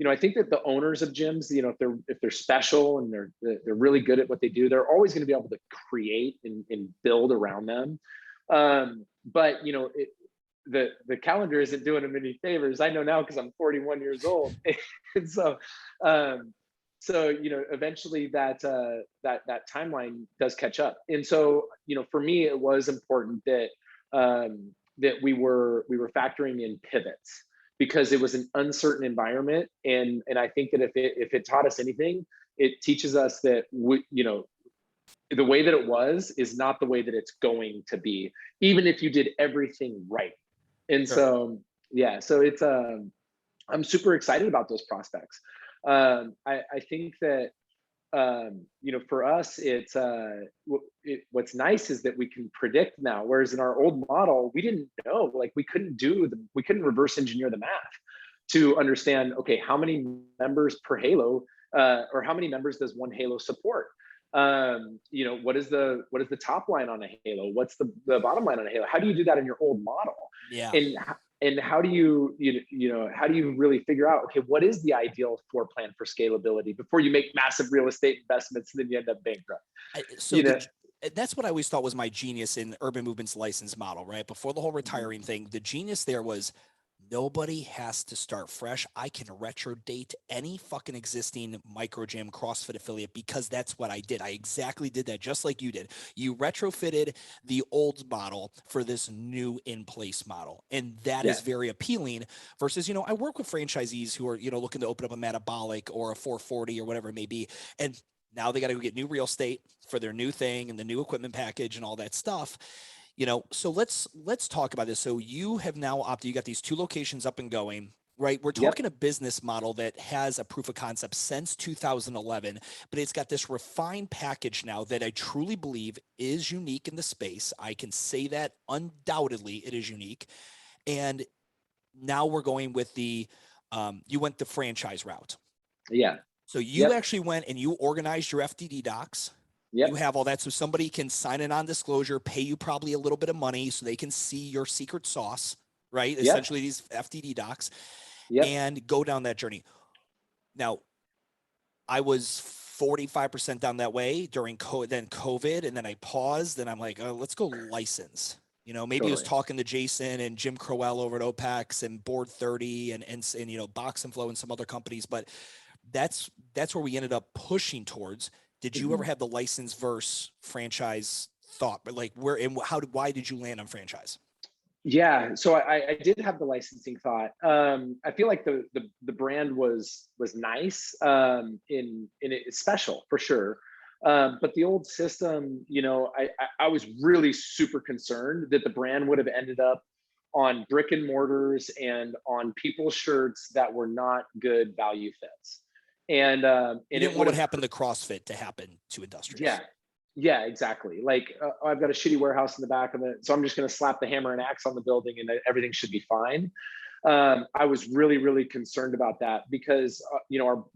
I think that the owners of gyms, if they're special and they're really good at what they do, they're always going to be able to create and build around them. But the calendar isn't doing them any favors. I know now because I'm 41 years old. And so, eventually that timeline does catch up. And so, for me, it was important that we were factoring in pivots because it was an uncertain environment. And I think that if it taught us anything, it teaches us that the way that it was is not the way that it's going to be, even if you did everything right. And so it's I'm super excited about those prospects. I think that for us, it's what's nice is that we can predict now, whereas in our old model, we didn't know, like we couldn't reverse engineer the math to understand, okay, how many members per Halo, or how many members does one Halo support? What is the top line on a Halo? What's the bottom line on a Halo? How do you do that in your old model? Yeah. And how do you really figure out, okay, what is the ideal floor plan for scalability before you make massive real estate investments and then you end up bankrupt? that's what I always thought was my genius in Urban Movements license model, right? Before the whole retiring thing, the genius there was nobody has to start fresh. I can retro date any fucking existing microgym CrossFit affiliate because that's what I did. I exactly did that, just like you did. You retrofitted the old model for this new InPlace model. And that is Yeah. very appealing versus, I work with franchisees who are, looking to open up a metabolic or a 440 or whatever it may be. And now they got to go get new real estate for their new thing and the new equipment package and all that stuff. So let's talk about this. So you have now opted, you got these 2 locations up and going, right? We're Yep. talking a business model that has a proof of concept since 2011, but it's got this refined package now that I truly believe is unique in the space. I can say that undoubtedly it is unique. And now we're going with you went the franchise route. Yeah. So you Yep. actually went and you organized your FDD docs. Yep. You have all that. So somebody can sign a non-disclosure, pay you probably a little bit of money so they can see your secret sauce, right? Yep. Essentially these FDD docs. Yep. And go down that journey. Now, I was 45% down that way during COVID, and then I paused and I'm like, oh, let's go license. Maybe I was Totally. talking to Jason and Jim Crowell over at OPEX and Board 30 and Box and Flow and some other companies, but that's where we ended up pushing towards. Did you ever have the license versus franchise thought? But like why did you land on franchise? Yeah, so I did have the licensing thought. I feel like the brand was nice, in it's special for sure. But the old system, I was really super concerned that the brand would have ended up on brick and mortars and on people's shirts that were not good value fits. And You didn't want what happened to CrossFit to happen to Industrious. Yeah, exactly. Like I've got a shitty warehouse in the back of it, so I'm just going to slap the hammer and axe on the building, and everything should be fine. I was really, really concerned about that because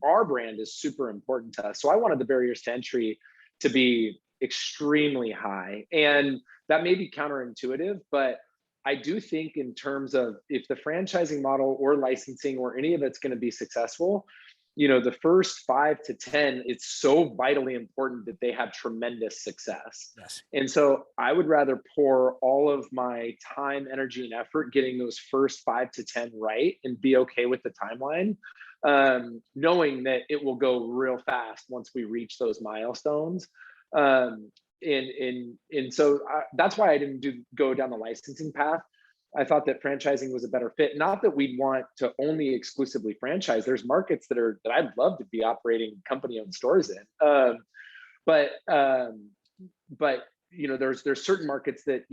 our brand is super important to us. So I wanted the barriers to entry to be extremely high, and that may be counterintuitive, but I do think in terms of if the franchising model or licensing or any of it's going to be successful, the first 5 to 10, it's so vitally important that they have tremendous success. Yes. And so I would rather pour all of my time, energy, and effort getting those first 5 to 10 right and be okay with the timeline, knowing that it will go real fast once we reach those milestones. And so that's why I didn't go down the licensing path. I thought that franchising was a better fit. Not that we'd want to only exclusively franchise. There's markets that I'd love to be operating company-owned stores in. But there's certain markets that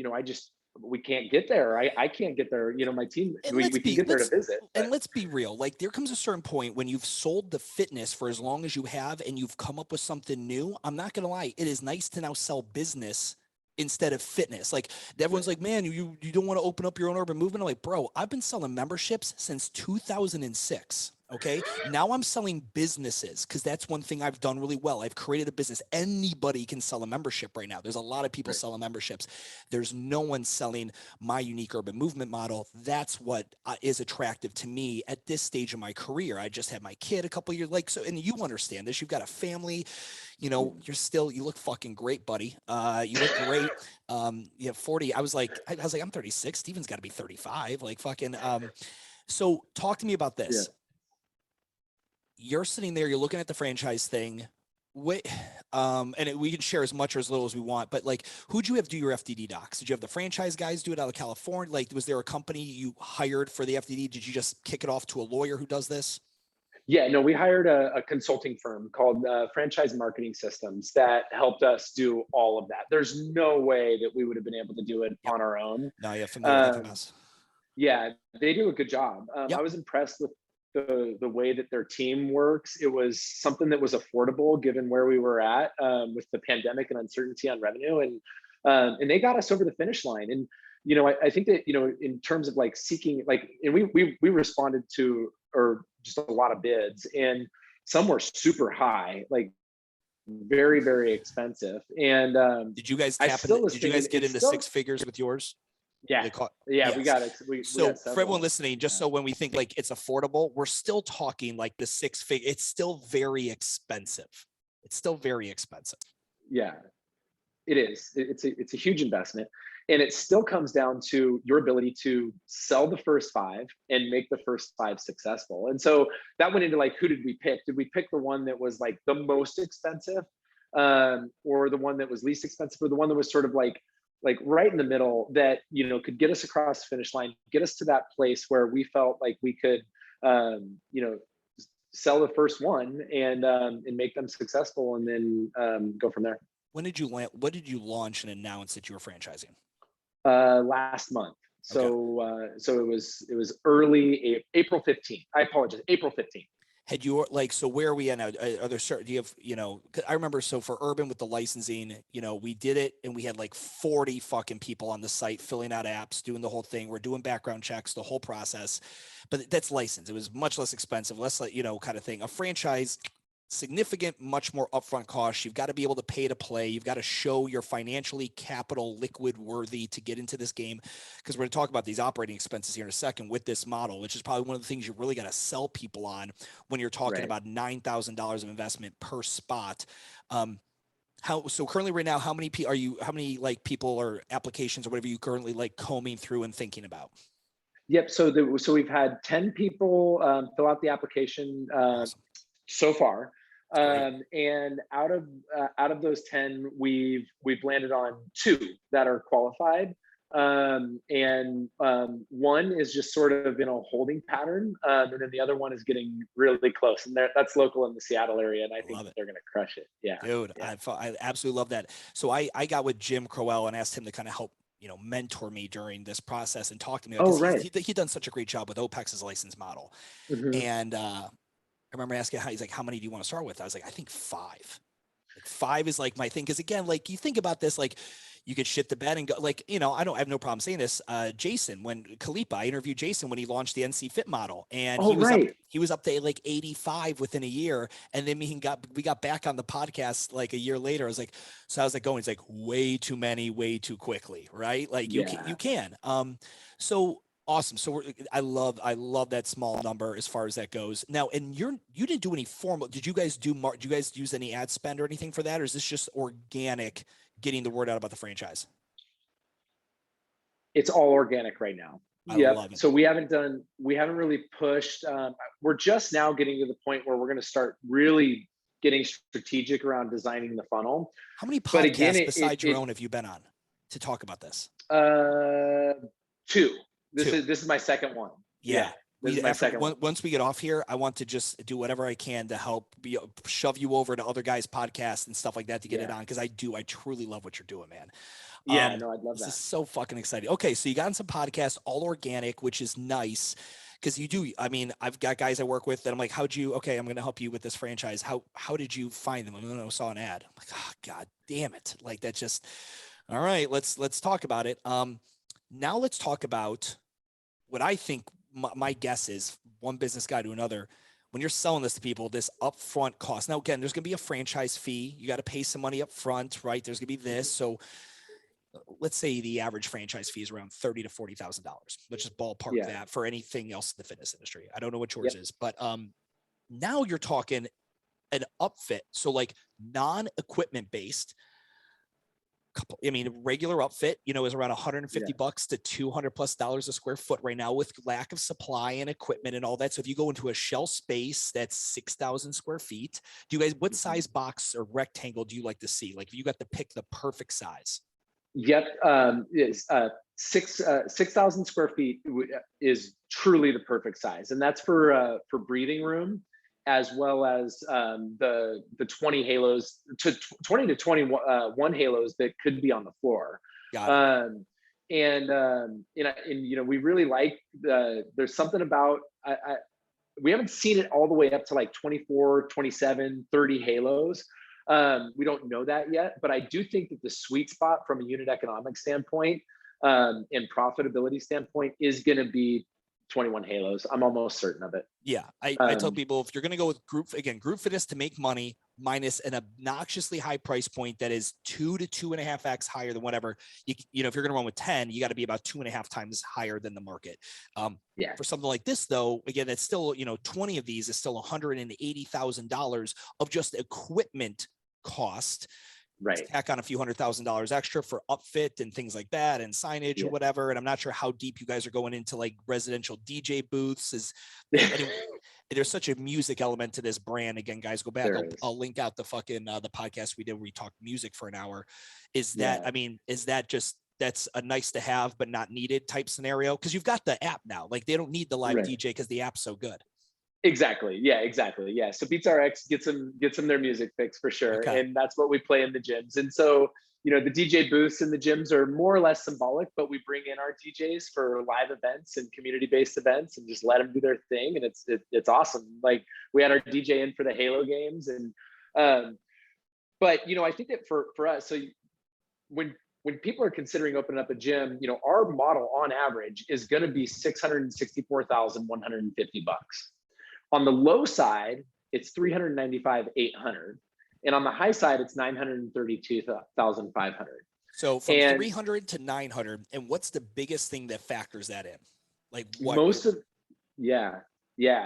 we can't get there. I can't get there. My team we can get there to visit. And let's be real. Like there comes a certain point when you've sold the fitness for as long as you have, and you've come up with something new. I'm not gonna lie, it is nice to now sell business instead of fitness. Like everyone's like, man, you don't want to open up your own urban movement. I'm like, bro, I've been selling memberships since 2006. Okay. Now I'm selling businesses because that's one thing I've done really well. I've created a business. Anybody can sell a membership right now. There's a lot of people selling memberships. There's no one selling my unique urban movement model. That's what is attractive to me at this stage of my career. I just had my kid a couple of years, and you understand this. You've got a family. You look fucking great, buddy. You look great. You have 40. I was like, I'm 36. Steven's got to be 35. Like fucking. So talk to me about this. Yeah. You're sitting there, you're looking at the franchise thing. We can share as much or as little as we want, but like, who'd you have do your FDD docs? Did you have the franchise guys do it out of California? Like, was there a company you hired for the FDD? Did you just kick it off to a lawyer who does this? Yeah, no, we hired a consulting firm called Franchise Marketing Systems that helped us do all of that. There's no way that we would have been able to do it on our own. No, yeah, familiar with FMS. Yeah, they do a good job. Yep. I was impressed with the way that their team works. It was something that was affordable given where we were at with the pandemic and uncertainty on revenue, and they got us over the finish line. And I think that in terms of like seeking, and we responded to just a lot of bids, and some were super high, like very, very expensive. And did you guys did you guys get into 6 figures with yours? Yeah. Yes. We got it. So for everyone listening, just so when we think like it's affordable, we're still talking like the 6 figure. It's still very expensive. It's still very expensive. Yeah. It is. It's a huge investment. And it still comes down to your ability to sell the first 5 and make the first 5 successful. And so that went into like, who did we pick? Did we pick the one that was like the most expensive, or the one that was least expensive, or the one that was sort of like right in the middle that, you know, could get us across the finish line, get us to that place where we felt like we could, you know, sell the first one and make them successful, and then go from there. When did you land? What did you launch and announce that you were franchising? Last month. So it was early April 15th. I apologize, April 15th. Had you like, so where are we at now? Are there certain, do you have, you know, 'cause I remember, so for Urban with the licensing, you know, we did it and we had like 40 fucking people on the site filling out apps, doing the whole thing. We're doing background checks, the whole process, but that's licensed. It was much less expensive, less like, you know, kind of thing. A franchise, significant, much more upfront costs. You've got to be able to pay to play. You've got to show you're financially capital liquid worthy to get into this game. Because we're going to talk about these operating expenses here in a second with this model, which is probably one of the things you really got to sell people on when you're talking about $9,000 of investment per spot. So currently right now, how many like people or applications or whatever you currently like combing through and thinking about? Yep. So we've had 10 people fill out the application Awesome. so far. Great. And out of those 10, we've landed on 2 that are qualified. And one is just sort of in a holding pattern. And then the other one is getting really close. And that's local in the Seattle area. And I think they're going to crush it. Yeah. Dude, yeah. I absolutely love that. So I got with Jim Crowell and asked him to kind of help, you know, mentor me during this process and talk to me. Oh, Because right. he done such a great job with OPEX's license model. Mhm. And I remember asking he's like, how many do you want to start with? I was like, I think 5. Like 5 is like my thing. Cause again, like you think about this, like you could shit the bed and go like, you know, I have no problem saying this. Jason, when Kalipa, I interviewed Jason when he launched the NC Fit model, and Oh, right. he was up to like 85 within a year. And then we got back on the podcast like a year later. I was like, so I was like going, it's like way too many, way too quickly. Right. Like you can. So awesome. So I love that small number as far as that goes. Now, and you didn't do any formal. Did you guys use any ad spend or anything for that, or is this just organic, getting the word out about the franchise? It's all organic right now. I love it. So we haven't really pushed. We're just now getting to the point where we're going to start really getting strategic around designing the funnel. How many podcasts But again, besides your own have you been on to talk about this? 2. This 2. is my second one. Yeah. This is my second one. Once we get off here, I want to just do whatever I can to help shove you over to other guys' podcasts and stuff like that to get it on. Cause I truly love what you're doing, man. Yeah, no, I'd love that. This is so fucking exciting. Okay. So you got in some podcasts, all organic, which is nice. Cause you do, I mean, I've got guys I work with that I'm like, I'm going to help you with this franchise. How did you find them? I saw an ad. I'm like, oh, God damn it. Like that's just, all right, let's talk about it. Now let's talk about what I think my guess is, one business guy to another, when you're selling this to people, this upfront cost. Now, again, there's going to be a franchise fee. You got to pay some money up front, right? There's going to be this. So let's say the average franchise fee is around $30,000 to $40,000. Let's just ballpark that for anything else in the fitness industry. I don't know what yours is, but now you're talking an upfit. So like non-equipment based, regular upfit, you know, is around $150 to $200+ a square foot right now with lack of supply and equipment and all that. So if you go into a shell space that's 6,000 square feet, what size box or rectangle do you like to see? Like if you got to pick the perfect size. Yep. 6,000 square feet is truly the perfect size. And that's for breathing room, as well as the 20 halos to 20 to 21 halos that could be on the floor. And you know, we really like there's something about, we haven't seen it all the way up to like 24, 27, 30 halos. We don't know that yet, but I do think that the sweet spot from a unit economic standpoint and profitability standpoint is going to be 21 halos. I'm almost certain of it. Yeah. I tell people, if you're going to go with group fitness to make money minus an obnoxiously high price point that is 2 to 2.5x higher than whatever, you know, if you're going to run with 10, you got to be about 2.5 times higher than the market. For something like this though, again, it's still, you know, 20 of these is still $180,000 of just equipment cost. Right. tack on a few $100,000 extra for upfit and things like that and signage Yeah. or whatever. And I'm not sure how deep you guys are going into like residential DJ booths. Anyway, there's such a music element to this brand. Again, guys, go back. I'll link out the fucking the podcast we did where we talked music for an hour. Is that that's a nice to have but not needed type scenario? Because you've got the app now. Like they don't need the live DJ because the app's so good. Exactly. Yeah, exactly. Yeah. So BeatsRx gets them their music fix for sure. Okay. And that's what we play in the gyms. And so, the DJ booths in the gyms are more or less symbolic, but we bring in our DJs for live events and community-based events and just let them do their thing. And it's awesome. Like we had our DJ in for the Halo games. And, but, I think that for us, so when people are considering opening up a gym, our model on average is going to be $664,150. On the low side, it's $395,800, and on the high side, it's $932,500. So from 300 to 900, and what's the biggest thing that factors that in? Like what?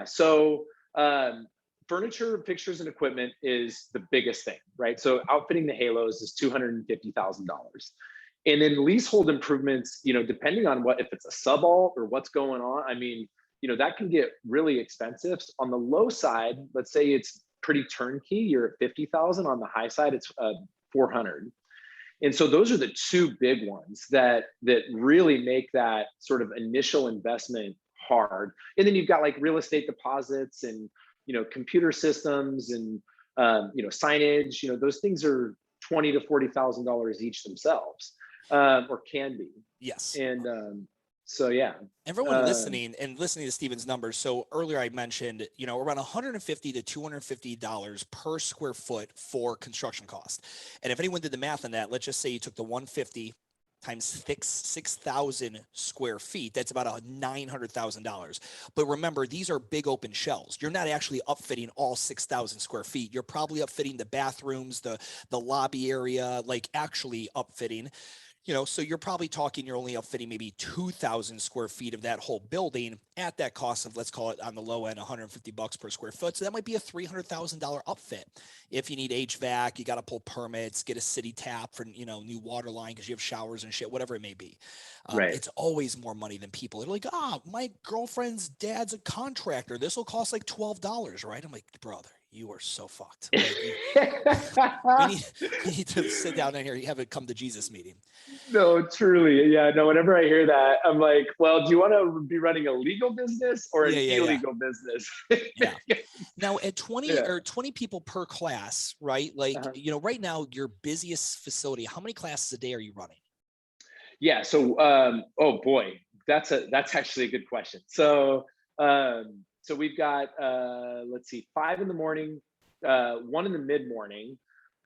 So furniture, fixtures, and equipment is the biggest thing, right? So outfitting the Halos is $250,000. And then leasehold improvements, depending on if it's a sub-alt or what's going on, that can get really expensive. On the low side, let's say it's pretty turnkey, you're at 50,000. On the high side, it's 400. And so those are the two big ones that really make that sort of initial investment hard. And then you've got like real estate deposits and, computer systems and, signage, those things are $20,000 to $40,000 each themselves, or can be. Yes. And, so yeah, everyone listening to Steven's numbers. So earlier I mentioned, around $150 to $250 per square foot for construction cost. And if anyone did the math on that, let's just say you took the 150 times 6,000 square feet, that's about $900,000. But remember, these are big open shells. You're not actually upfitting all 6,000 square feet. You're probably upfitting the bathrooms, the lobby area, like actually upfitting. So you're probably talking, you're only outfitting maybe 2,000 square feet of that whole building at that cost of, let's call it on the low end, $150 per square foot. So that might be a $300,000 upfit. If you need HVAC, you got to pull permits, get a city tap for, new water line because you have showers and shit, whatever it may be. Right. It's always more money than people. They're like, my girlfriend's dad's a contractor. This will cost like $12, right? I'm like, brother, you are so fucked. Like, we need to sit down in here. You have a come to Jesus meeting. No, truly. Yeah, no, whenever I hear that, I'm like, well, do you want to be running a legal business or an illegal business? Yeah. Now at 20 or 20 people per class, right? Like, right now, your busiest facility, how many classes a day are you running? Yeah. So, oh boy, that's actually a good question. So, so we've got, let's see, 5 in the morning, 1 in the mid morning.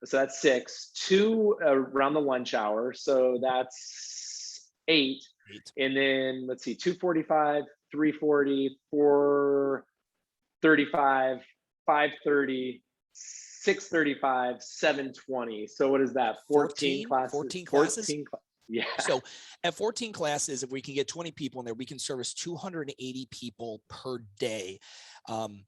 So that's 6, 2 around the lunch hour. So that's 8. And then let's see, 2:45, 3:40, 4:35, 5:30, 6:35, 7:20. So what is that? 14 classes. 14 classes. Yeah. So at 14 classes, if we can get 20 people in there, we can service 280 people per day. And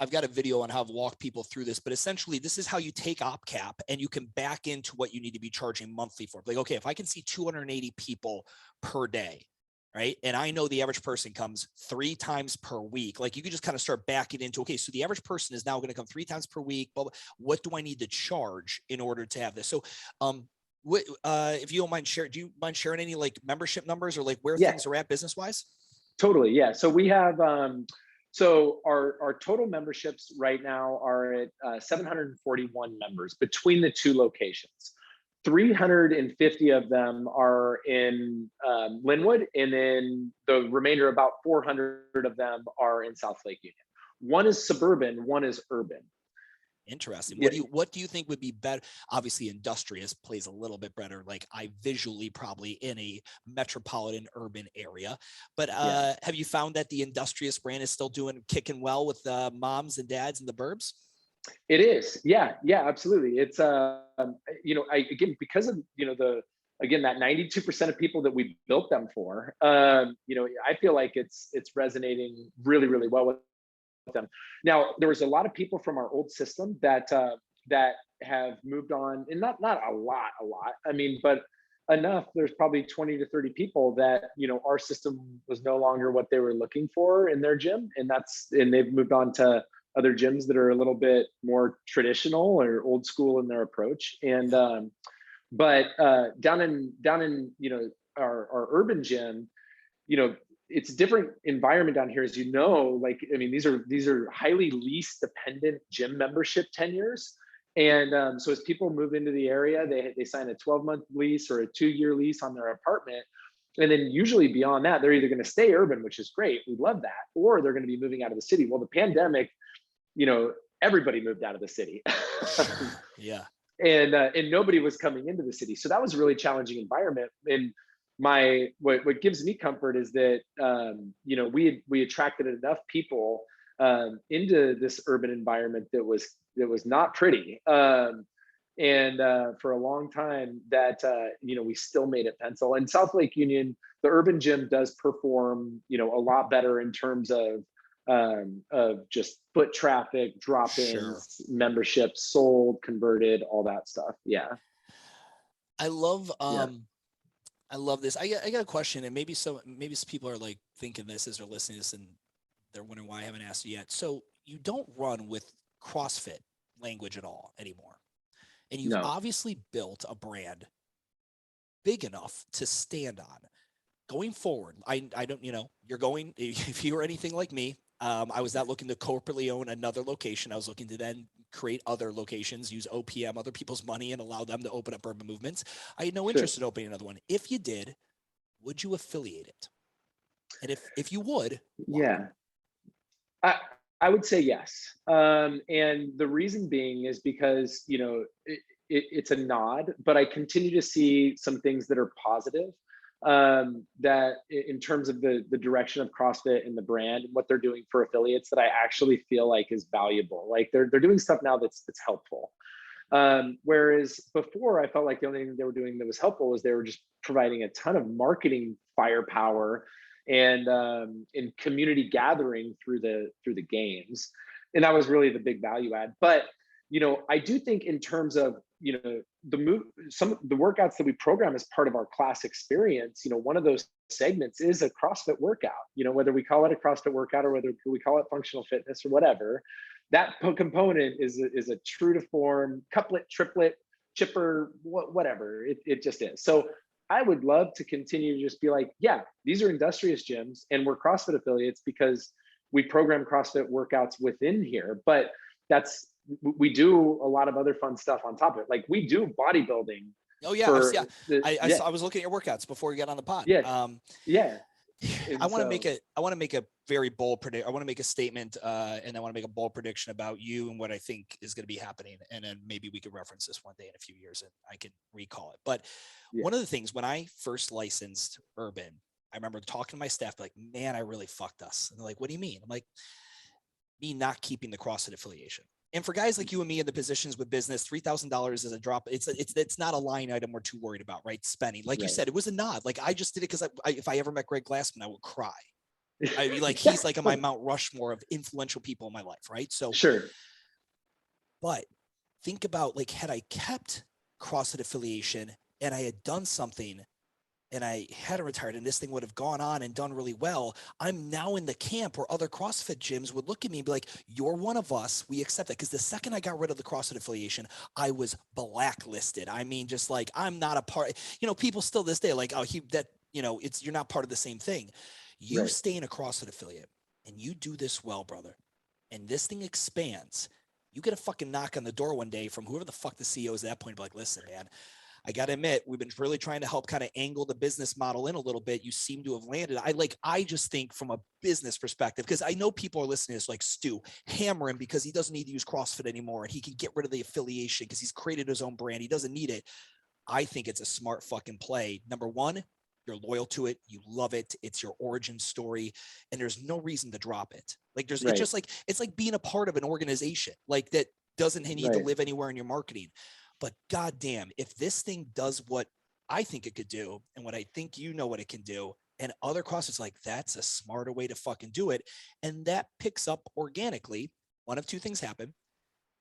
I've got a video on how to walk people through this, but essentially this is how you take OpCap and you can back into what you need to be charging monthly for. Like, okay, if I can see 280 people per day, right? And I know the average person comes 3 times per week. Like you could just kind of start backing into, okay, so the average person is now going to come 3 times per week, but what do I need to charge in order to have this? So, if you don't mind sharing, do you mind sharing any like membership numbers or like where things are at business wise? Totally. Yeah. So we have, so our total memberships right now are at 741 members between the 2 locations. 350 of them are in Linwood, and then the remainder, about 400 of them, are in South Lake Union. One is suburban, one is urban. Interesting. What do you think would be better? Obviously, Industrious plays a little bit better. Like I visually probably in a metropolitan urban area, but have you found that the Industrious brand is still kicking well with moms and dads in the burbs? It is. Yeah, absolutely. It's again, because of that 92% of people that we built them for, I feel like it's resonating really, really well with them. Now, there was a lot of people from our old system that have moved on, and not a lot. I mean, but enough. There's probably 20 to 30 people that, our system was no longer what they were looking for in their gym, and they've moved on to other gyms that are a little bit more traditional or old school in their approach. And but down in our urban gym, it's a different environment down here, as like, I mean, these are highly lease dependent gym membership tenures. And so as people move into the area, they sign a 12-month lease or a 2-year lease on their apartment. And then usually beyond that, they're either going to stay urban, which is great, we love that, or they're going to be moving out of the city. Well, the pandemic, everybody moved out of the city. Yeah. And nobody was coming into the city. So that was a really challenging environment. And what gives me comfort is that we attracted enough people into this urban environment that was not pretty, and for a long time that we still made it pencil. And South Lake Union, the urban gym does perform a lot better in terms of just foot traffic, drop-ins, Sure. memberships sold, converted, all that stuff. Yeah. I love I love this. I got a question, and maybe some people are like thinking this as they're listening to this and they're wondering why I haven't asked you yet. So you don't run with CrossFit language at all anymore. And you've No. obviously built a brand big enough to stand on. Going forward, I don't, you're going, if you were anything like me, I was not looking to corporately own another location. I was looking to then create other locations, use OPM, other people's money, and allow them to open up urban movements. I had no interest in opening another one. If you did, would you affiliate it? And if you would, why? Yeah, I would say yes. And the reason being is because, it's a nod, but I continue to see some things that are positive, that in terms of the direction of CrossFit and the brand and what they're doing for affiliates, that I actually feel like is valuable. Like they're doing stuff now that's helpful. Whereas before, I felt like the only thing they were doing that was helpful was they were just providing a ton of marketing firepower and in community gathering through the games, and that was really the big value add. But I do think in terms of some of the workouts that we program as part of our class experience, one of those segments is a CrossFit workout. Whether we call it a CrossFit workout or whether we call it functional fitness or whatever, that component is a true to form couplet, triplet, chipper, whatever it just is. So I would love to continue to just be like, yeah, these are Industrious gyms and we're CrossFit affiliates because we program CrossFit workouts within here. But we do a lot of other fun stuff on top of it. Like we do bodybuilding. Oh yeah, I was looking at your workouts before you got on the pod. Yeah, yeah. I want to make a very bold prediction. I want to make a statement, and I want to make a bold prediction about you and what I think is going to be happening. And then maybe we could reference this one day in a few years, and I can recall it. But one of the things when I first licensed Urban, I remember talking to my staff, like, "Man, I really fucked us." And they're like, "What do you mean?" I'm like, "Me not keeping the CrossFit affiliation." And for guys like you and me in the positions with business, $3,000 is a drop. It's not a line item we're too worried about, right? Spending, like you said, it was a nod. Like I just did it because if I ever met Greg Glassman, I would cry. I mean, like he's like on my Mount Rushmore of influential people in my life, right? So sure. But think about like had I kept CrossFit affiliation and I had done something and I hadn't retired and this thing would have gone on and done really well, I'm now in the camp where other CrossFit gyms would look at me and be like, you're one of us. We accept that. Because the second I got rid of the CrossFit affiliation, I was blacklisted. I mean, just like, I'm not a part, people still this day, like, you're not part of the same thing. You stay in a CrossFit affiliate and you do this well, brother. And this thing expands. You get a fucking knock on the door one day from whoever the fuck the CEO is at that point, be like, listen, man, I got to admit, we've been really trying to help kind of angle the business model in a little bit. You seem to have landed. I just think from a business perspective, because I know people are listening to this like Stu, hammer him because he doesn't need to use CrossFit anymore and he can get rid of the affiliation because he's created his own brand. He doesn't need it. I think it's a smart fucking play. Number one, you're loyal to it. You love it. It's your origin story and there's no reason to drop it. Like it's just like, it's like being a part of an organization like that doesn't need to live anywhere in your marketing. But goddamn, if this thing does what I think it could do and what I think what it can do, and other CrossFit's like, that's a smarter way to fucking do it. And that picks up organically. One of two things happen.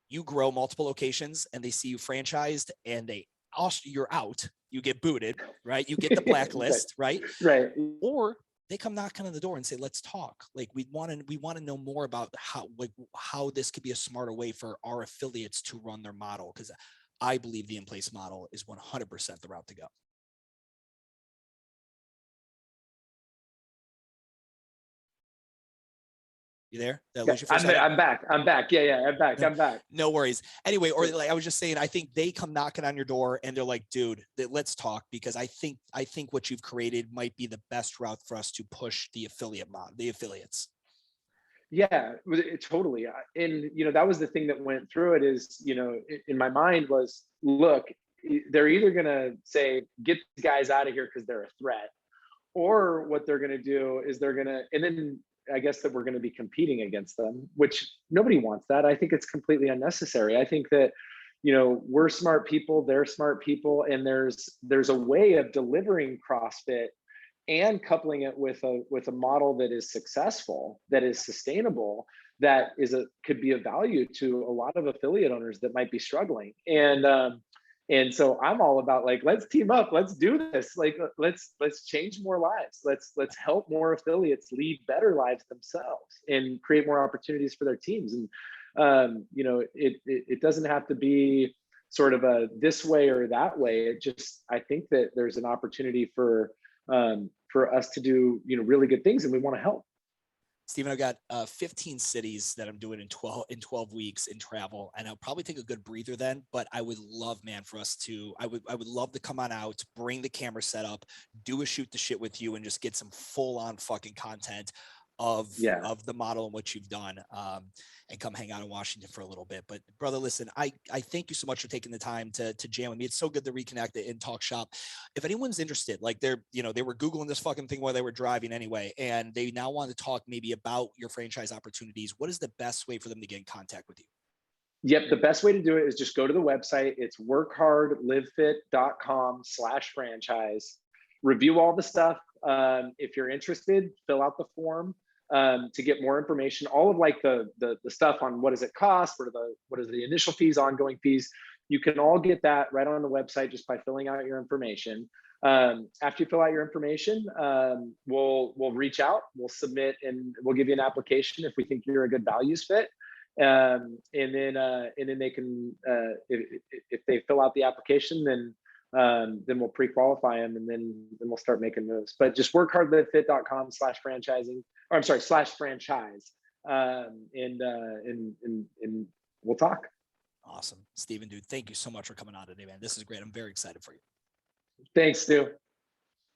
you grow multiple locations and they see you franchised and you're out, you get booted, right? You get the blacklist, right? Right. Or they come knocking on the door and say, let's talk. Like we want to know more about how this could be a smarter way for our affiliates to run their model. Cause I believe the InPlace model is 100% the route to go. You there? Did I lose you for a second? I'm back. I'm back. Yeah, I'm back. No worries. Anyway, or like I was just saying, I think they come knocking on your door and they're like, dude, let's talk, because I think what you've created might be the best route for us to push the affiliates. Yeah, totally. And, that was the thing that went through it is, in my mind was, look, they're either going to say, get these guys out of here because they're a threat, or what they're going to do is and then I guess that we're going to be competing against them, which nobody wants that. I think it's completely unnecessary. I think that, we're smart people, they're smart people, and there's a way of delivering CrossFit and coupling it with a model that is successful, that is sustainable, that could be of value to a lot of affiliate owners that might be struggling. And so I'm all about, like, let's team up, let's do this. Like, let's change more lives. Let's help more affiliates lead better lives themselves and create more opportunities for their teams. And it doesn't have to be sort of a this way or that way. I think that there's an opportunity for us to do, really good things, and we want to help. Stephen, I've got 15 cities that I'm doing in 12 weeks in travel, and I'll probably take a good breather then. But I would love, man, for us to. I would love to come on out, bring the camera set up, do a shoot the shit with you, and just get some full on fucking content of the model and what you've done, and come hang out in Washington for a little bit. But brother, listen, I thank you so much for taking the time to jam with me. It's so good to reconnect and talk shop. If anyone's interested, like they were Googling this fucking thing while they were driving anyway, and they now want to talk maybe about your franchise opportunities, what is the best way for them to get in contact with you? Yep. The best way to do it is just go to the website. It's workhardlivefit.com/franchise. Review all the stuff. If you're interested, fill out the form to get more information. All of like the stuff on what does it cost, what is the initial fees, ongoing fees. You can all get that right on the website just by filling out your information. After you fill out your information, we'll reach out, we'll submit, and we'll give you an application if we think you're a good values fit. And then they can, if they fill out the application, then we'll pre-qualify them, and then we'll start making moves. But just workhardlivefit.com/franchising, or I'm sorry, /franchise, and we'll talk. Awesome. Stephen, dude, thank you so much for coming on today, man. This is great. I'm very excited for you. Thanks, Stu.